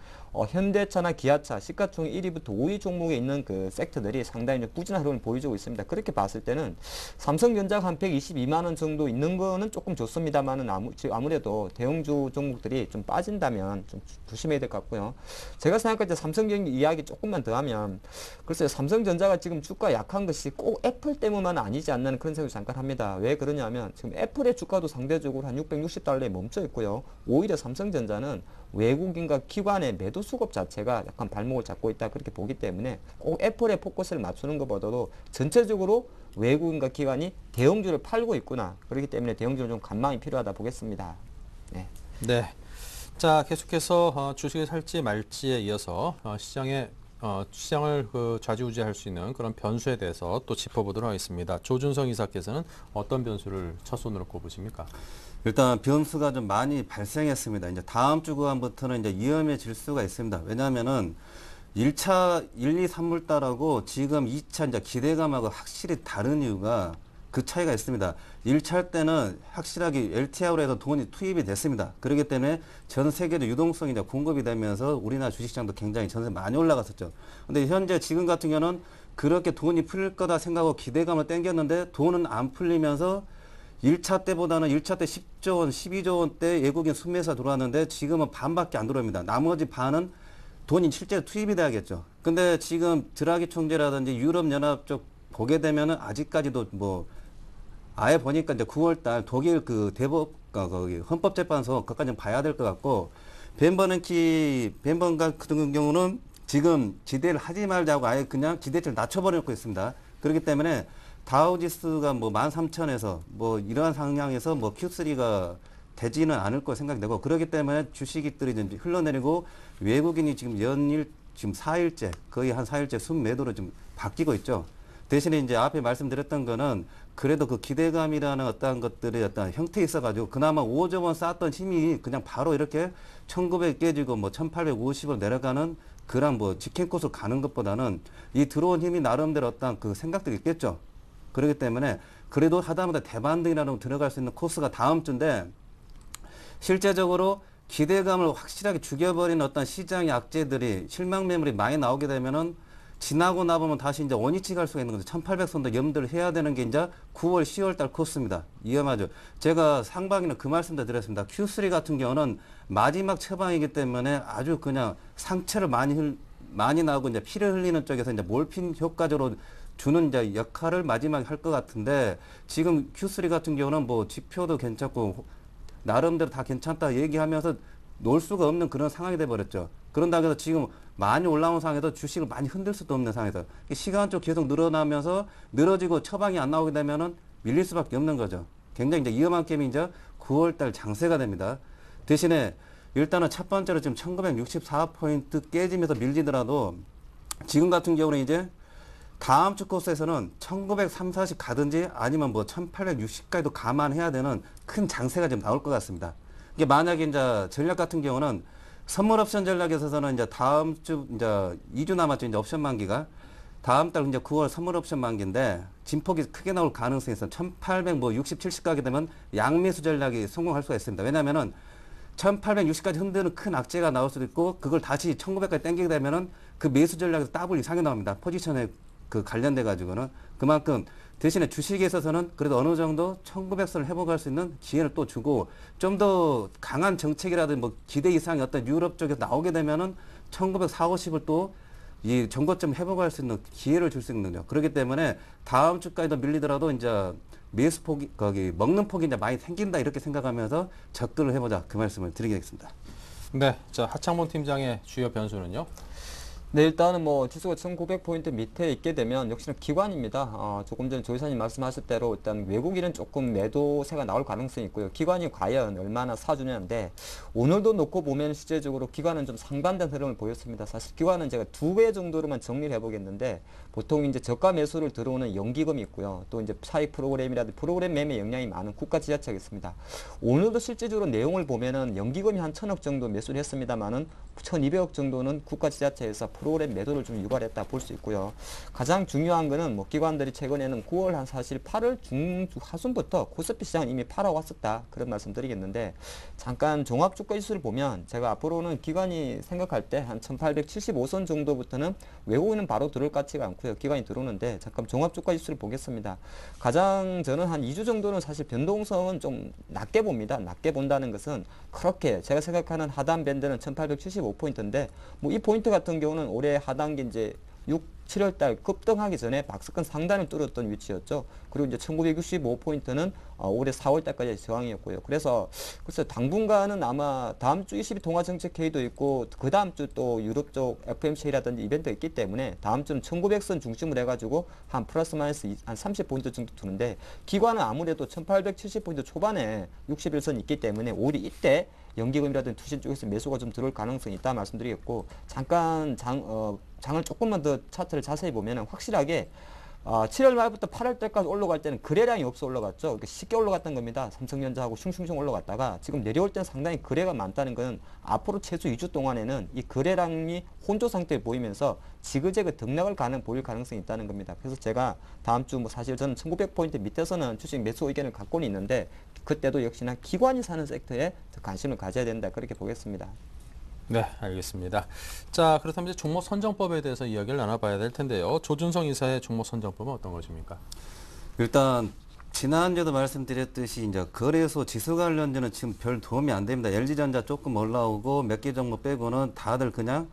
현대차나 기아차 시가총액 1위부터 5위 종목에 있는 그 섹터들이 상당히 좀 부진한 흐름을 보여주고 있습니다. 그렇게 봤을 때는 삼성전자가 한 122만 원 정도 있는 거는 조금 좋습니다만은 아무래도 대형주 종목들이 좀 빠진다면 좀 조심해야 될 것 같고요. 제가 생각할 때 삼성전자 이야기 조금만 더 하면 글쎄요, 삼성전자가 지금 주가 약한 것이 꼭 애플 때문만 아니지 않는 그런 생각을 잠깐 합니다. 왜 그러냐면 지금 애플의 주가도 상대적으로 한 660달러에 멈춰 있고요. 오히려 삼성전자는 외국인과 기관의 매도 수급 자체가 약간 발목을 잡고 있다 그렇게 보기 때문에 꼭 애플에 포커스를 맞추는 것보다도 전체적으로 외국인과 기관이 대형주를 팔고 있구나. 그렇기 때문에 대형주는 좀 관망이 필요하다 보겠습니다. 네. 네. 자, 계속해서 주식을 살지 말지에 이어서 시장을 좌지우지할 수 있는 그런 변수에 대해서 또 짚어보도록 하겠습니다. 조준성 이사께서는 어떤 변수를 첫 손으로 꼽으십니까? 일단 변수가 좀 많이 발생했습니다. 이제 다음 주 구간부터는 이제 위험해질 수가 있습니다. 왜냐하면은 1차 1, 2, 3월달하고 지금 2차 이제 기대감하고 확실히 다른 이유가 그 차이가 있습니다. 1차 때는 확실하게 LTR로 해서 돈이 투입이 됐습니다. 그렇기 때문에 전 세계로 유동성이 이제 공급이 되면서 우리나라 주식시장도 굉장히 전세 많이 올라갔었죠. 근데 현재 지금 같은 경우는 그렇게 돈이 풀릴 거다 생각하고 기대감을 땡겼는데 돈은 안 풀리면서 1차 때보다는 1차 때 10조 원, 12조 원대 외국인 순매수가 들어왔는데 지금은 반밖에 안 들어옵니다. 나머지 반은 돈이 실제로 투입이 돼야겠죠. 근데 지금 드라기 총재라든지 유럽연합 쪽 보게 되면은 아직까지도 뭐 아예 보니까 이제 9월달 독일 그 거기 헌법재판소 그까지 좀 봐야 될 것 같고 벤번 같은 경우는 지금 기대를 하지 말자고 아예 그냥 기대치를 낮춰버리고 있습니다. 그렇기 때문에 다우지수가 뭐 13,000에서 뭐 이러한 상황에서 뭐 Q3가 되지는 않을 거 생각되고 그렇기 때문에 주식들이 이제 흘러내리고 외국인이 지금 지금 4일째 거의 한 4일째 순매도로 좀 바뀌고 있죠. 대신에 이제 앞에 말씀드렸던 거는 그래도 그 기대감이라는 어떠한 것들이 어떤 형태에 있어가지고 그나마 5조 원 쌓았던 힘이 그냥 바로 이렇게 1900 깨지고 뭐 1850으로 내려가는 그런 뭐 직행 코스로 가는 것보다는 이 들어온 힘이 나름대로 어떤 그 생각들이 있겠죠. 그렇기 때문에 그래도 하다못해 대반등이라도 들어갈 수 있는 코스가 다음 주인데 실제적으로 기대감을 확실하게 죽여버리는 어떤 시장의 악재들이 실망 매물이 많이 나오게 되면은 지나고 나보면 다시 이제 원위치 갈 수가 있는 거죠. 1800선도 염두를 해야 되는 게 이제 9월, 10월 달 코스입니다. 위험하죠. 제가 상반기는 그 말씀도 드렸습니다. Q3 같은 경우는 마지막 처방이기 때문에 아주 그냥 상처를 많이 나고 이제 피를 흘리는 쪽에서 이제 몰핀 효과적으로 주는 이제 역할을 마지막에 할 것 같은데 지금 Q3 같은 경우는 뭐 지표도 괜찮고 나름대로 다 괜찮다 얘기하면서 놓을 수가 없는 그런 상황이 돼버렸죠. 그런다고 해서 지금 많이 올라온 상황에서 주식을 많이 흔들 수도 없는 상황에서 시간적으로 계속 늘어나면서 늘어지고 처방이 안 나오게 되면은 밀릴 수밖에 없는 거죠. 굉장히 이제 위험한 게임이 이제 9월달 장세가 됩니다. 대신에 일단은 첫 번째로 지금 1964포인트 깨지면서 밀리더라도 지금 같은 경우는 이제 다음 주 코스에서는 1930, 40 가든지 아니면 뭐 1860까지도 감안해야 되는 큰 장세가 지금 나올 것 같습니다. 이게 만약에 이제 전략 같은 경우는 선물 옵션 전략에서는 이제 다음 주 이제 2주 남았죠. 이제 옵션 만기가 다음 달 이제 9월 선물 옵션 만기인데 진폭이 크게 나올 가능성이 있어요. 1800 뭐 60, 70 가게 되면 양매수 전략이 성공할 수가 있습니다. 왜냐면은 1860까지 흔드는 큰 악재가 나올 수도 있고 그걸 다시 1900까지 당기게 되면은 그 매수 전략에서 더블 이상이 나옵니다. 포지션에 그 관련돼 가지고는 그만큼 대신에 주식에 있어서는 그래도 어느 정도 1900선을 회복할 수 있는 기회를 또 주고 좀 더 강한 정책이라든지 뭐 기대 이상의 어떤 유럽 쪽에서 나오게 되면은 1940, 50을 또 이 정고점 회복할 수 있는 기회를 줄 수 있는 거죠. 그렇기 때문에 다음 주까지도 밀리더라도 이제 매수 폭이 거기 먹는 폭이 이제 많이 생긴다 이렇게 생각하면서 접근을 해보자 그 말씀을 드리겠습니다. 네, 자 하창범 팀장의 주요 변수는요? 네, 일단은 뭐 지수가 1900포인트 밑에 있게 되면 역시나 기관입니다. 조금 전에 조 이사님 말씀하실 대로 일단 외국인은 조금 매도세가 나올 가능성이 있고요. 기관이 과연 얼마나 사주냐인데 오늘도 놓고 보면 실제적으로 기관은 좀 상반된 흐름을 보였습니다. 사실 기관은 제가 2배 정도로만 정리를 해보겠는데 보통 이제 저가 매수를 들어오는 연기금이 있고요. 또 이제 사익 프로그램이라든지 프로그램 매매 역량이 많은 국가 지자체가 있습니다. 오늘도 실질적으로 내용을 보면은 연기금이 한 1000억 정도 매수를 했습니다만은 1200억 정도는 국가 지자체에서 프로그램 매도를 좀 유발했다 볼 수 있고요. 가장 중요한 거는 뭐 기관들이 최근에는 9월 한 사실 8월 하순부터 코스피 시장은 이미 팔아왔었다 그런 말씀 드리겠는데 잠깐 종합주가 지수를 보면 제가 앞으로는 기관이 생각할 때 한 1875선 정도부터는 외국인은 바로 들어올 것 같지가 않고요. 기관이 들어오는데 잠깐 종합주가 지수를 보겠습니다. 가장 저는 한 2주 정도는 사실 변동성은 좀 낮게 봅니다. 낮게 본다는 것은 그렇게 제가 생각하는 하단 밴드는 1875포인트인데 뭐 이 포인트 같은 경우는 올해 하단기 이제 7월달 급등하기 전에 박스권 상단을 뚫었던 위치였죠. 그리고 이제 1965포인트는 올해 4월달까지의 저항이었고요. 그래서 글쎄 당분간은 아마 다음 주 22 통화정책회의도 있고 그 다음 주 또 유럽 쪽 FMC라든지 이벤트가 있기 때문에 다음 주는 1900선 중심으로 해가지고 한 플러스 마이너스 한 30포인트 정도 두는데 기관은 아무래도 1870포인트 초반에 61선 있기 때문에 오히려 이때 연기금이라든지 투신 쪽에서 매수가 좀 들어올 가능성이 있다 말씀드리겠고 잠깐 장을 조금만 더 차트를 자세히 보면 확실하게 7월 말부터 8월 때까지 올라갈 때는 거래량이 없어 올라갔죠. 그러니까 쉽게 올라갔던 겁니다. 삼성전자하고 슝슝슝 올라갔다가 지금 내려올 때는 상당히 거래가 많다는 것은 앞으로 최소 2주 동안에는 이 거래량이 혼조 상태에 보이면서 지그재그 등락을 보일 가능성이 있다는 겁니다. 그래서 제가 다음 주 뭐 사실 저는 1900포인트 밑에서는 주식 매수 의견을 갖고는 있는데 그때도 역시나 기관이 사는 섹터에 더 관심을 가져야 된다 그렇게 보겠습니다. 네, 알겠습니다. 자, 그렇다면 이제 종목 선정법에 대해서 이야기를 나눠봐야 될 텐데요. 조준성 이사의 종목 선정법은 어떤 것입니까? 일단 지난주에도 말씀드렸듯이 이제 거래소 지수 관련주는 지금 별 도움이 안 됩니다. LG전자 조금 올라오고 몇 개 종목 빼고는 다들 그냥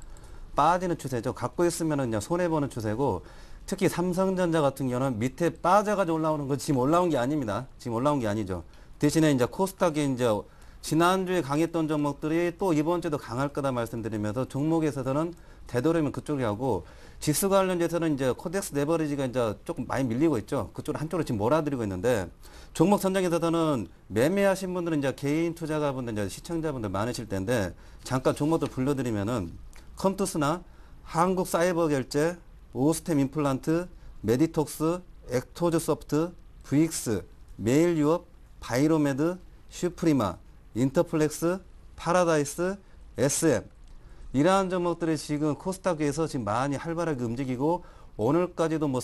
빠지는 추세죠. 갖고 있으면은 그냥 손해 보는 추세고 특히 삼성전자 같은 경우는 밑에 빠져가지고 올라오는 건 지금 올라온 게 아닙니다. 지금 올라온 게 아니죠. 대신에 이제 코스닥이 이제 지난주에 강했던 종목들이 또 이번 주도 강할 거다 말씀드리면서 종목에서는 되도록이면 그쪽이 하고 지수 관련돼서는 이제 코덱스 레버리지가 이제 조금 많이 밀리고 있죠. 그쪽으로 한쪽으로 지금 몰아들이고 있는데 종목 선정에서는 매매하신 분들은 이제 개인 투자가분들 이제 시청자분들 많으실 텐데 잠깐 종목들 불러드리면은 컴투스나 한국사이버결제, 오스템 임플란트, 메디톡스, 액토즈 소프트, 브익스, 메일유업, 바이로메드, 슈프리마, 인터플렉스, 파라다이스, SM 이러한 종목들이 지금 코스닥에서 지금 많이 활발하게 움직이고 오늘까지도 뭐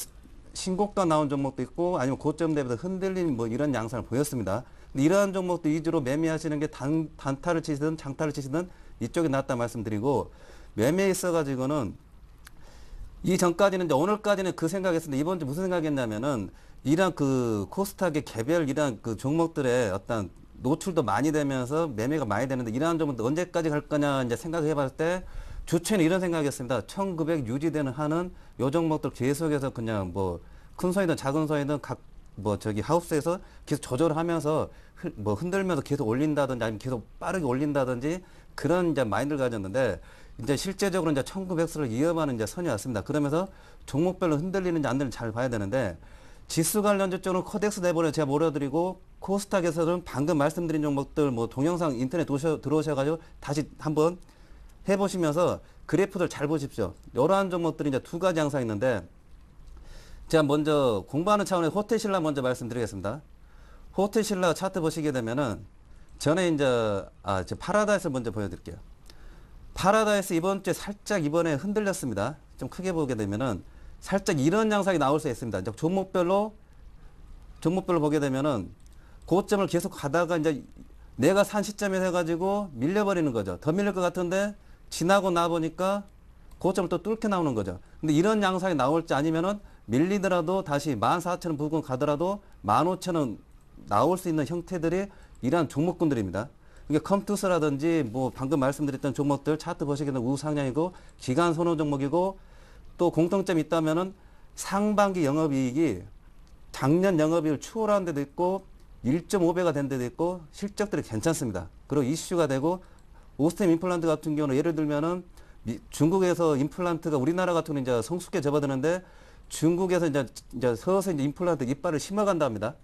신고가 나온 종목도 있고 아니면 고점 대비해서 흔들린 뭐 이런 양상을 보였습니다. 근데 이러한 종목도 위주로 매매하시는 게 단타를 치시든 장타를 치시든 이쪽이 낫다 말씀드리고 매매에 있어가지고는 이전까지는 이제 오늘까지는 그 생각했었는데 이번 주 무슨 생각했냐면은 이런 그 코스닥의 개별 이런 그 종목들의 어떤 노출도 많이 되면서 매매가 많이 되는데 이러한 점은 언제까지 갈 거냐 이제 생각해 봤을 때 주체는 이런 생각이었습니다. 1900 유지되는 한은 요 종목들 계속해서 그냥 뭐 큰 손이든 작은 손이든 각 뭐 저기 하우스에서 계속 조절하면서 뭐 흔들면서 계속 올린다든지 아니면 계속 빠르게 올린다든지 그런 이제 마인드를 가졌는데 이제 실제적으로 이제 1900수를 이어가는 이제 선이 왔습니다. 그러면서 종목별로 흔들리는지 안 흔들리는지 잘 봐야 되는데 지수 관련주 쪽은 코덱스 내버려 제가 몰아드리고 코스닥에서는 방금 말씀드린 종목들 뭐 동영상 인터넷 들어오셔가지고 다시 한번 해보시면서 그래프들 잘 보십시오. 이러한 종목들이 이제 두 가지 양상이 있는데 제가 먼저 공부하는 차원에서 호텔신라 먼저 말씀드리겠습니다. 호텔신라 차트 보시게 되면은 전에 이제 파라다이스 먼저 보여드릴게요. 파라다이스 이번 주에 살짝 이번에 흔들렸습니다. 좀 크게 보게 되면은 살짝 이런 양상이 나올 수 있습니다. 이제 종목별로 보게 되면은 고점을 계속 가다가 이제 내가 산 시점에 해가지고 밀려버리는 거죠. 더 밀릴 것 같은데 지나고 나 보니까 고점을 또 뚫게 나오는 거죠. 근데 이런 양상이 나올지 아니면은 밀리더라도 다시 14,000원 부근 가더라도 15,000원 나올 수 있는 형태들이 이러한 종목군들입니다. 그러니까 컴투스라든지 뭐 방금 말씀드렸던 종목들 차트 보시게 되면 우상향이고 기간 선호 종목이고 또 공통점이 있다면은 상반기 영업이익이 작년 영업이익을 추월한 데도 있고 1.5배가 된 데도 있고 실적들이 괜찮습니다. 그리고 이슈가 되고 오스템 임플란트 같은 경우는 예를 들면은 중국에서 임플란트가 우리나라 같은 경우는 이제 성숙해 접어드는데 중국에서 이제 서서히 이제 임플란트 이빨을 심어간다 합니다.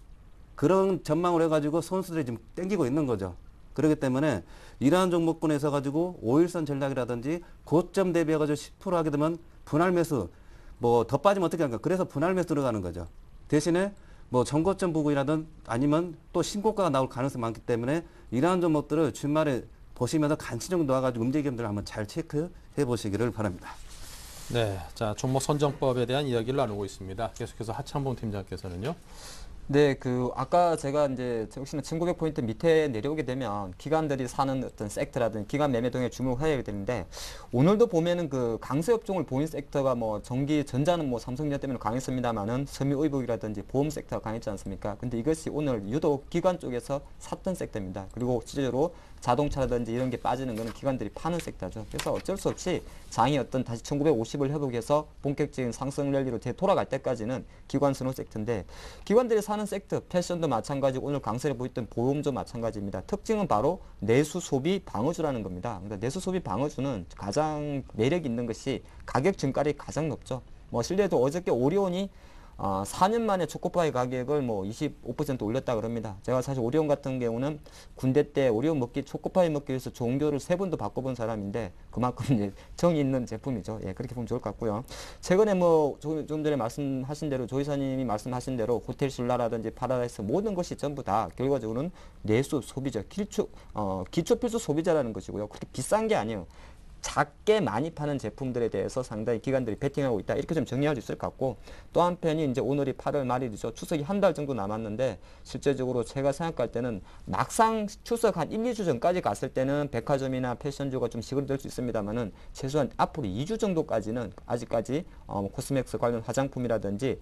그런 전망을 해가지고 선수들이 지금 땡기고 있는 거죠. 그렇기 때문에 이러한 종목군에서 가지고 5일선 전략이라든지 고점 대비해가지고 10% 하게 되면 분할 매수 뭐 더 빠지면 어떻게 할까? 그래서 분할 매수 들어가는 거죠. 대신에 뭐 전고점 부근이라든 아니면 또 신고가가 나올 가능성이 많기 때문에 이러한 종목들을 주말에 보시면서 간치 정도 와가지고 움직임들을 한번 잘 체크해 보시기를 바랍니다. 네, 자 종목 선정법에 대한 이야기를 나누고 있습니다. 계속해서 하창봉 팀장께서는요. 네, 아까 제가 이제 혹시나 1900포인트 밑에 내려오게 되면 기관들이 사는 어떤 섹터라든지 기관 매매 동에 주목을 해야 되는데, 오늘도 보면은 강세 업종을 보인 섹터가 뭐 전기, 전자는 뭐 삼성전자 때문에 강했습니다만은 섬유의복이라든지 보험 섹터가 강했지 않습니까? 근데 이것이 오늘 유독 기관 쪽에서 샀던 섹터입니다. 그리고 실제로 자동차라든지 이런 게 빠지는 거는 기관들이 파는 섹터죠. 그래서 어쩔 수 없이 장이 다시 1950을 회복해서 본격적인 상승 랠리로 되돌아갈 때까지는 기관 선호 섹터인데, 기관들이 사는 섹터, 패션도 마찬가지고 오늘 강세를 보였던 보험도 마찬가지입니다. 특징은 바로 내수 소비 방어주라는 겁니다. 그러니까 내수 소비 방어주는 가장 매력 있는 것이 가격 증가율이 가장 높죠. 뭐 실내도 어저께 오리온이 4년 만에 초코파이 가격을 뭐 25% 올렸다 그럽니다. 제가 사실 오리온 같은 경우는 군대 때 오리온 초코파이 먹기 위해서 종교를 3번도 바꿔본 사람인데, 그만큼 이제 정이 있는 제품이죠. 예, 그렇게 보면 좋을 것 같고요. 최근에 뭐 좀 전에 말씀하신 대로, 조 이사님이 말씀하신 대로 호텔 신라라든지 파라다이스 모든 것이 전부 다 결과적으로는 내수 소비자, 기초 필수 소비자라는 것이고요. 그렇게 비싼 게 아니에요. 작게 많이 파는 제품들에 대해서 상당히 기관들이 베팅하고 있다, 이렇게 좀 정리할 수 있을 것 같고, 또 한편이 이제 오늘이 8월 말일이죠. 추석이 한 달 정도 남았는데, 실제적으로 제가 생각할 때는 막상 추석 한 1, 2주 전까지 갔을 때는 백화점이나 패션주가 좀 시그러들 수 있습니다만은, 최소한 앞으로 2주 정도까지는 아직까지 코스맥스 관련 화장품이라든지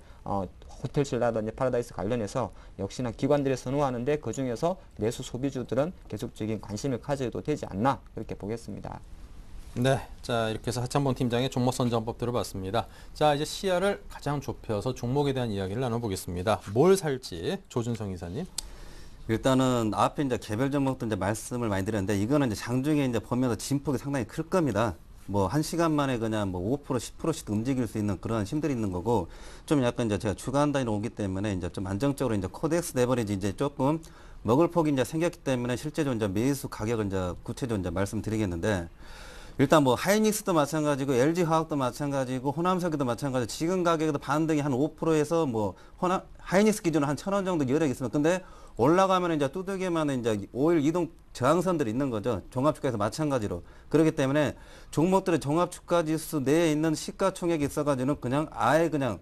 호텔실라든지 파라다이스 관련해서 역시나 기관들이 선호하는데, 그 중에서 내수 소비주들은 계속적인 관심을 가져도 되지 않나, 그렇게 보겠습니다. 네, 자 이렇게 해서 하창범 팀장의 종목 선정법 들어봤습니다. 자 이제 시야를 가장 좁혀서 종목에 대한 이야기를 나눠보겠습니다. 뭘 살지 조준성 이사님. 일단은 앞에 이제 개별 종목도 이제 말씀을 많이 드렸는데, 이거는 이제 장중에 이제 보면서 진폭이 상당히 클 겁니다. 뭐 1시간 만에 그냥 뭐 5%, 10%씩 움직일 수 있는 그런 힘들이 있는 거고, 좀 약간 이제 제가 주간 단위로 오기 때문에 이제 좀 안정적으로 이제 코덱스 레버리지 이제 조금 먹을 폭이 이제 생겼기 때문에 실제로 이제 매수 가격을 이제 구체적으로 이제 말씀드리겠는데, 일단 뭐 하이닉스도 마찬가지고 LG화학도 마찬가지고 호남석유도 마찬가지고 지금 가격에도 반등이 한 5%에서 뭐 하이닉스 기준으로 한 1,000원 정도 여력이 있습니다. 근데 올라가면 이제 두들기만 이제 5일 이동 저항선들이 있는 거죠. 종합주가에서 마찬가지로. 그렇기 때문에 종목들의 종합주가지수 내에 있는 시가총액이 있어가지고는 그냥 아예 그냥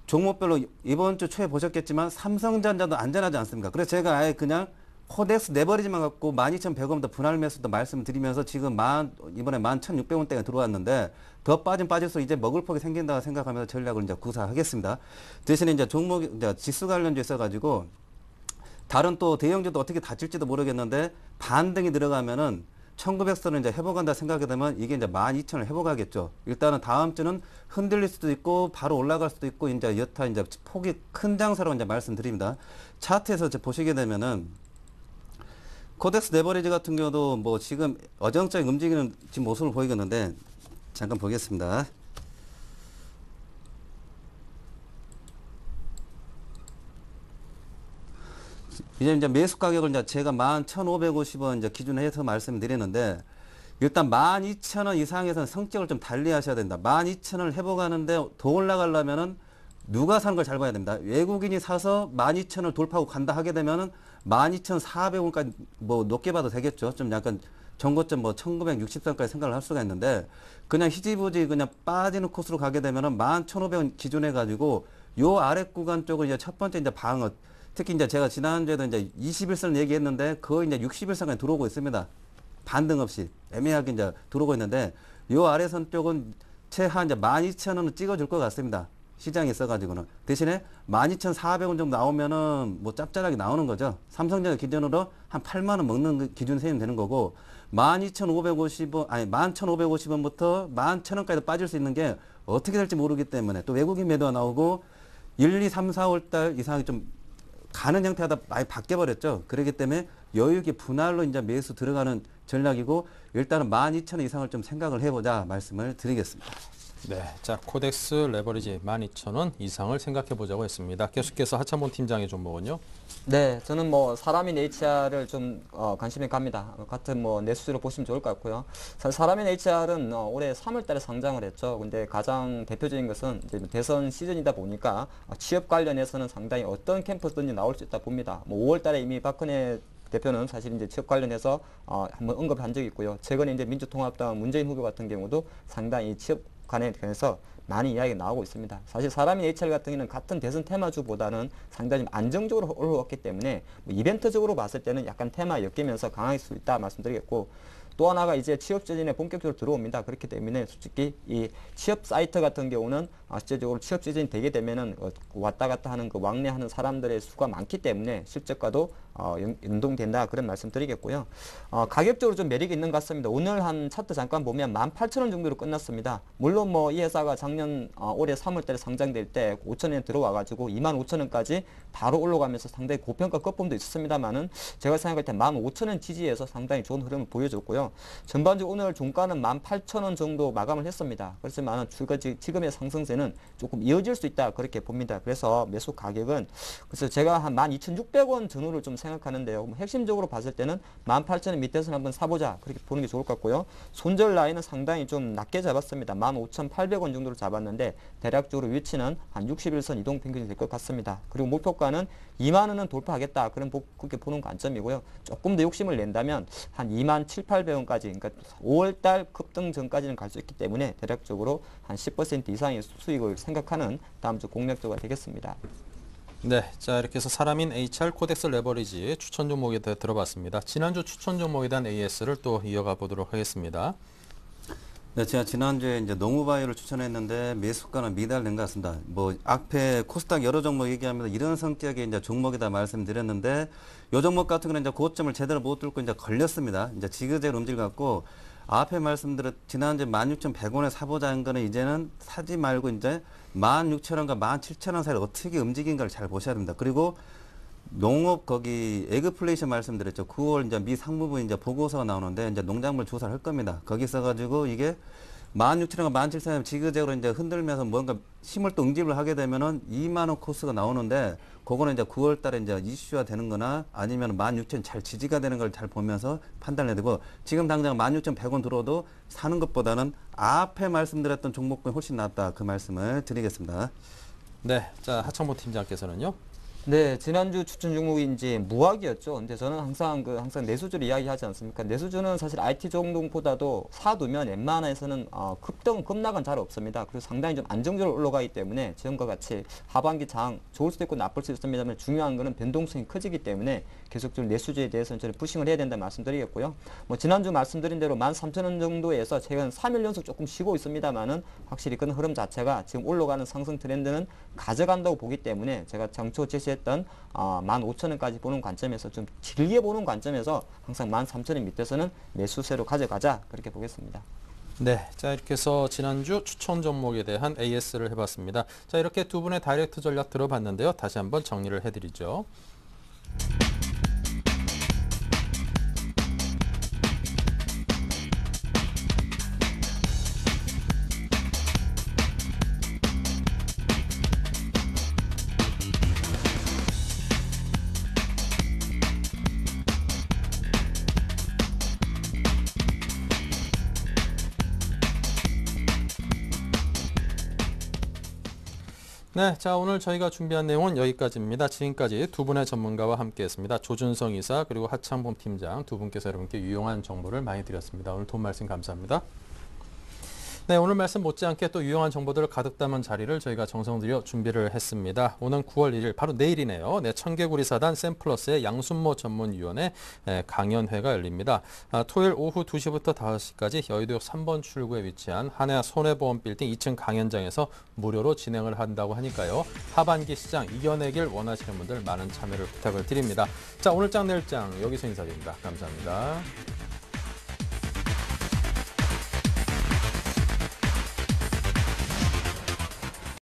종목별로 이번 주 초에 보셨겠지만 삼성전자도 안전하지 않습니까? 그래서 제가 아예 그냥 코덱스 레버리지만 갖고 12,100원부터 분할 매수도 말씀드리면서 지금 이번에 11,600원대가 들어왔는데, 더 빠질수록 이제 먹을 폭이 생긴다고 생각하면서 전략을 이제 구사하겠습니다. 대신에 이제 종목이 이제 지수 관련주 있어가지고 다른 또 대형주도 어떻게 다칠지도 모르겠는데, 반등이 들어가면은 1900선을 이제 회복한다 생각이 되면 이게 이제 12,000을 회복하겠죠. 일단은 다음 주는 흔들릴 수도 있고 바로 올라갈 수도 있고, 이제 여타 이제 폭이 큰 장사로 이제 말씀드립니다. 차트에서 이제 보시게 되면은 코덱스 레버리지 같은 경우도 뭐 지금 어정쩡히 움직이는 지금 모습을 보이겠는데, 잠깐 보겠습니다. 이제 매수 가격을 이제 제가 11,550원 이제 기준으로 해서 말씀드리는데, 일단 12,000원 이상에서는 성격을 좀 달리 하셔야 된다. 12,000원을 회복하는데 더 올라가려면은 누가 사는 걸 잘 봐야 됩니다. 외국인이 사서 12,000원을 돌파하고 간다 하게 되면은 12,400원까지 뭐 높게 봐도 되겠죠. 좀 약간 전고점 뭐 1960선까지 생각을 할 수가 있는데, 그냥 희지부지 그냥 빠지는 코스로 가게 되면은 11,500원 기준해 가지고 요 아래 구간 쪽을 이제 첫 번째 이제 방어, 특히 이제 제가 지난주에도 이제 21선 얘기했는데 거의 이제 61선까지 들어오고 있습니다. 반등 없이 애매하게 이제 들어오고 있는데, 요 아래선 쪽은 최하 이제 12,000원은 찍어줄 것 같습니다. 시장에 있어가지고는. 대신에 12,400원 정도 나오면은 뭐 짭짤하게 나오는 거죠. 삼성전자 기준으로 한 8만원 먹는 기준 세면 되는 거고, 12,550원, 아니 11,550원부터 11,000원까지 빠질 수 있는 게 어떻게 될지 모르기 때문에, 또 외국인 매도가 나오고 1, 2, 3, 4월 달 이상이 좀 가는 형태가 많이 바뀌어버렸죠. 그렇기 때문에 여유있게 분할로 이제 매수 들어가는 전략이고, 일단은 12,000원 이상을 좀 생각을 해보자 말씀을 드리겠습니다. 네, 자 코덱스 레버리지 12,000원 이상을 생각해 보자고 했습니다. 계속해서 하창범 팀장의 종목은요? 네, 저는 뭐 사람인 HR을 좀 관심이 갑니다. 같은 뭐 내수로 보시면 좋을 것 같고요. 사실 사람인 HR은 올해 3월달에 상장을 했죠. 근데 가장 대표적인 것은 이제 대선 시즌이다 보니까 취업 관련해서는 상당히 어떤 캠퍼스든지 나올 수 있다 봅니다. 뭐 5월달에 이미 박근혜 대표는 사실 이제 취업 관련해서 한번 언급한 적이 있고요. 최근에 이제 민주통합당 문재인 후보 같은 경우도 상당히 취업 관련해서 많이 이야기가 나오고 있습니다. 사실 사람인 HL 같은 경우는 같은 대선 테마주보다는 상당히 안정적으로 올라왔기 때문에 뭐 이벤트적으로 봤을 때는 약간 테마에 엮이면서 강할 수 있다 말씀드리겠고, 또 하나가 이제 취업 시즌에 본격적으로 들어옵니다. 그렇기 때문에 솔직히 이 취업 사이트 같은 경우는 실제적으로 취업 시즌이 되게 되면은 왔다 갔다 하는 그 왕래하는 사람들의 수가 많기 때문에 실적과도 연동된다 그런 말씀드리겠고요. 가격적으로 좀 매력이 있는 것 같습니다. 오늘 한 차트 잠깐 보면 18,000원 정도로 끝났습니다. 물론 뭐 이 회사가 작년 올해 3월달에 상장될 때 5,000원에 들어와가지고 25,000원까지 바로 올라가면서 상당히 고평가 거품도 있었습니다만은 제가 생각할 때 15,000원 지지에서 상당히 좋은 흐름을 보여줬고요. 전반적으로 오늘 종가는 18,000원 정도 마감을 했습니다. 그렇지만 지금의 상승세는 조금 이어질 수 있다 그렇게 봅니다. 그래서 매수 가격은 그래서 제가 한 12,600원 전후를 좀 생각하는데요. 핵심적으로 봤을 때는 18,000원 밑에서 한번 사보자 그렇게 보는 게 좋을 것 같고요. 손절 라인은 상당히 좀 낮게 잡았습니다. 15,800원 정도로 잡았는데 대략적으로 위치는 한 61선 이동평균이 될 것 같습니다. 그리고 목표가는 2만원은 돌파하겠다 그렇게 보는 관점이고요. 조금 더 욕심을 낸다면 한 27,800원까지 그러니까 5월달 급등 전까지는 갈 수 있기 때문에 대략적으로 한 10% 이상의 수익을 생각하는 다음 주 공략주가 되겠습니다. 네, 자 이렇게 해서 사람인 HR 코덱스 레버리지 추천 종목에 대해 들어봤습니다. 지난주 추천 종목에 대한 AS를 또 이어가 보도록 하겠습니다. 네, 제가 지난주에 이제 농우바이오를 추천했는데 매수가는 미달된 것 같습니다. 뭐 앞에 코스닥 여러 종목 얘기하면서 이런 성격의 이제 종목이다 말씀드렸는데 요 종목 같은 경우는 이제 고점을 제대로 못 뚫고 이제 걸렸습니다. 이제 지그재그로 움직여갖고 앞에 말씀드렸 지난주에 16,100원에 사보자는 거는 이제는 사지 말고 이제 16,000원과 17,000원 사이를 어떻게 움직인가를 잘 보셔야 됩니다. 그리고 농업 거기 에그플레이션 말씀드렸죠. 9월 이제 미 상무부 이제 보고서가 나오는데 이제 농작물 조사를 할 겁니다. 거기 써가지고 이게 16,000원과 17,000원 지그재그로 이제 흔들면서 뭔가 힘을 또 응집을 하게 되면은 2만원 코스가 나오는데 그거는 이제 9월 달에 이제 이슈화 되는 거나 아니면 16,000원 잘 지지가 되는 걸 잘 보면서 판단해야 되고 지금 당장 16,100원 들어도 사는 것보다는 앞에 말씀드렸던 종목군이 훨씬 낫다 그 말씀을 드리겠습니다. 네, 자 하창모 팀장께서는요. 네, 지난주 추천 종목이 이제 무학이었죠. 근데 저는 항상 내수주를 이야기하지 않습니까? 내수주는 사실 IT 종목보다도 사두면 웬만해서는 급락은 잘 없습니다. 그리고 상당히 좀 안정적으로 올라가기 때문에 지금과 같이 하반기 장 좋을 수도 있고 나쁠 수도 있습니다만 중요한 거는 변동성이 커지기 때문에 계속적으로 내수주에 대해서는 저는 푸싱을 해야 된다 말씀드리겠고요. 뭐 지난주 말씀드린 대로 13,000원 정도에서 최근 3일 연속 조금 쉬고 있습니다만은 확실히 그 흐름 자체가 지금 올라가는 상승 트렌드는 가져간다고 보기 때문에 제가 장초 제시했던 15,000원까지 보는 관점에서 좀 길게 보는 관점에서 항상 13,000원 밑에서는 매수세로 가져가자 그렇게 보겠습니다. 네, 자 이렇게 해서 지난주 추천 종목에 대한 AS를 해봤습니다. 자 이렇게 두 분의 다이렉트 전략 들어봤는데요. 다시 한번 정리를 해드리죠. 네, 자 오늘 저희가 준비한 내용은 여기까지입니다. 지금까지 두 분의 전문가와 함께했습니다. 조준성 이사 그리고 하창범 팀장 두 분께서 여러분께 유용한 정보를 많이 드렸습니다. 오늘 도움 말씀 감사합니다. 네, 오늘 말씀 못지않게 또 유용한 정보들을 가득 담은 자리를 저희가 정성 들여 준비를 했습니다. 오는 9월 1일 바로 내일이네요. 네, 청개구리사단 샘플러스의 양순모 전문위원회 강연회가 열립니다. 토요일 오후 2시부터 5시까지 여의도역 3번 출구에 위치한 한해 손해보험 빌딩 2층 강연장에서 무료로 진행을 한다고 하니까요. 하반기 시장 이겨내길 원하시는 분들 많은 참여를 부탁을 드립니다. 자, 오늘 장 내일 장 여기서 인사드립니다. 감사합니다.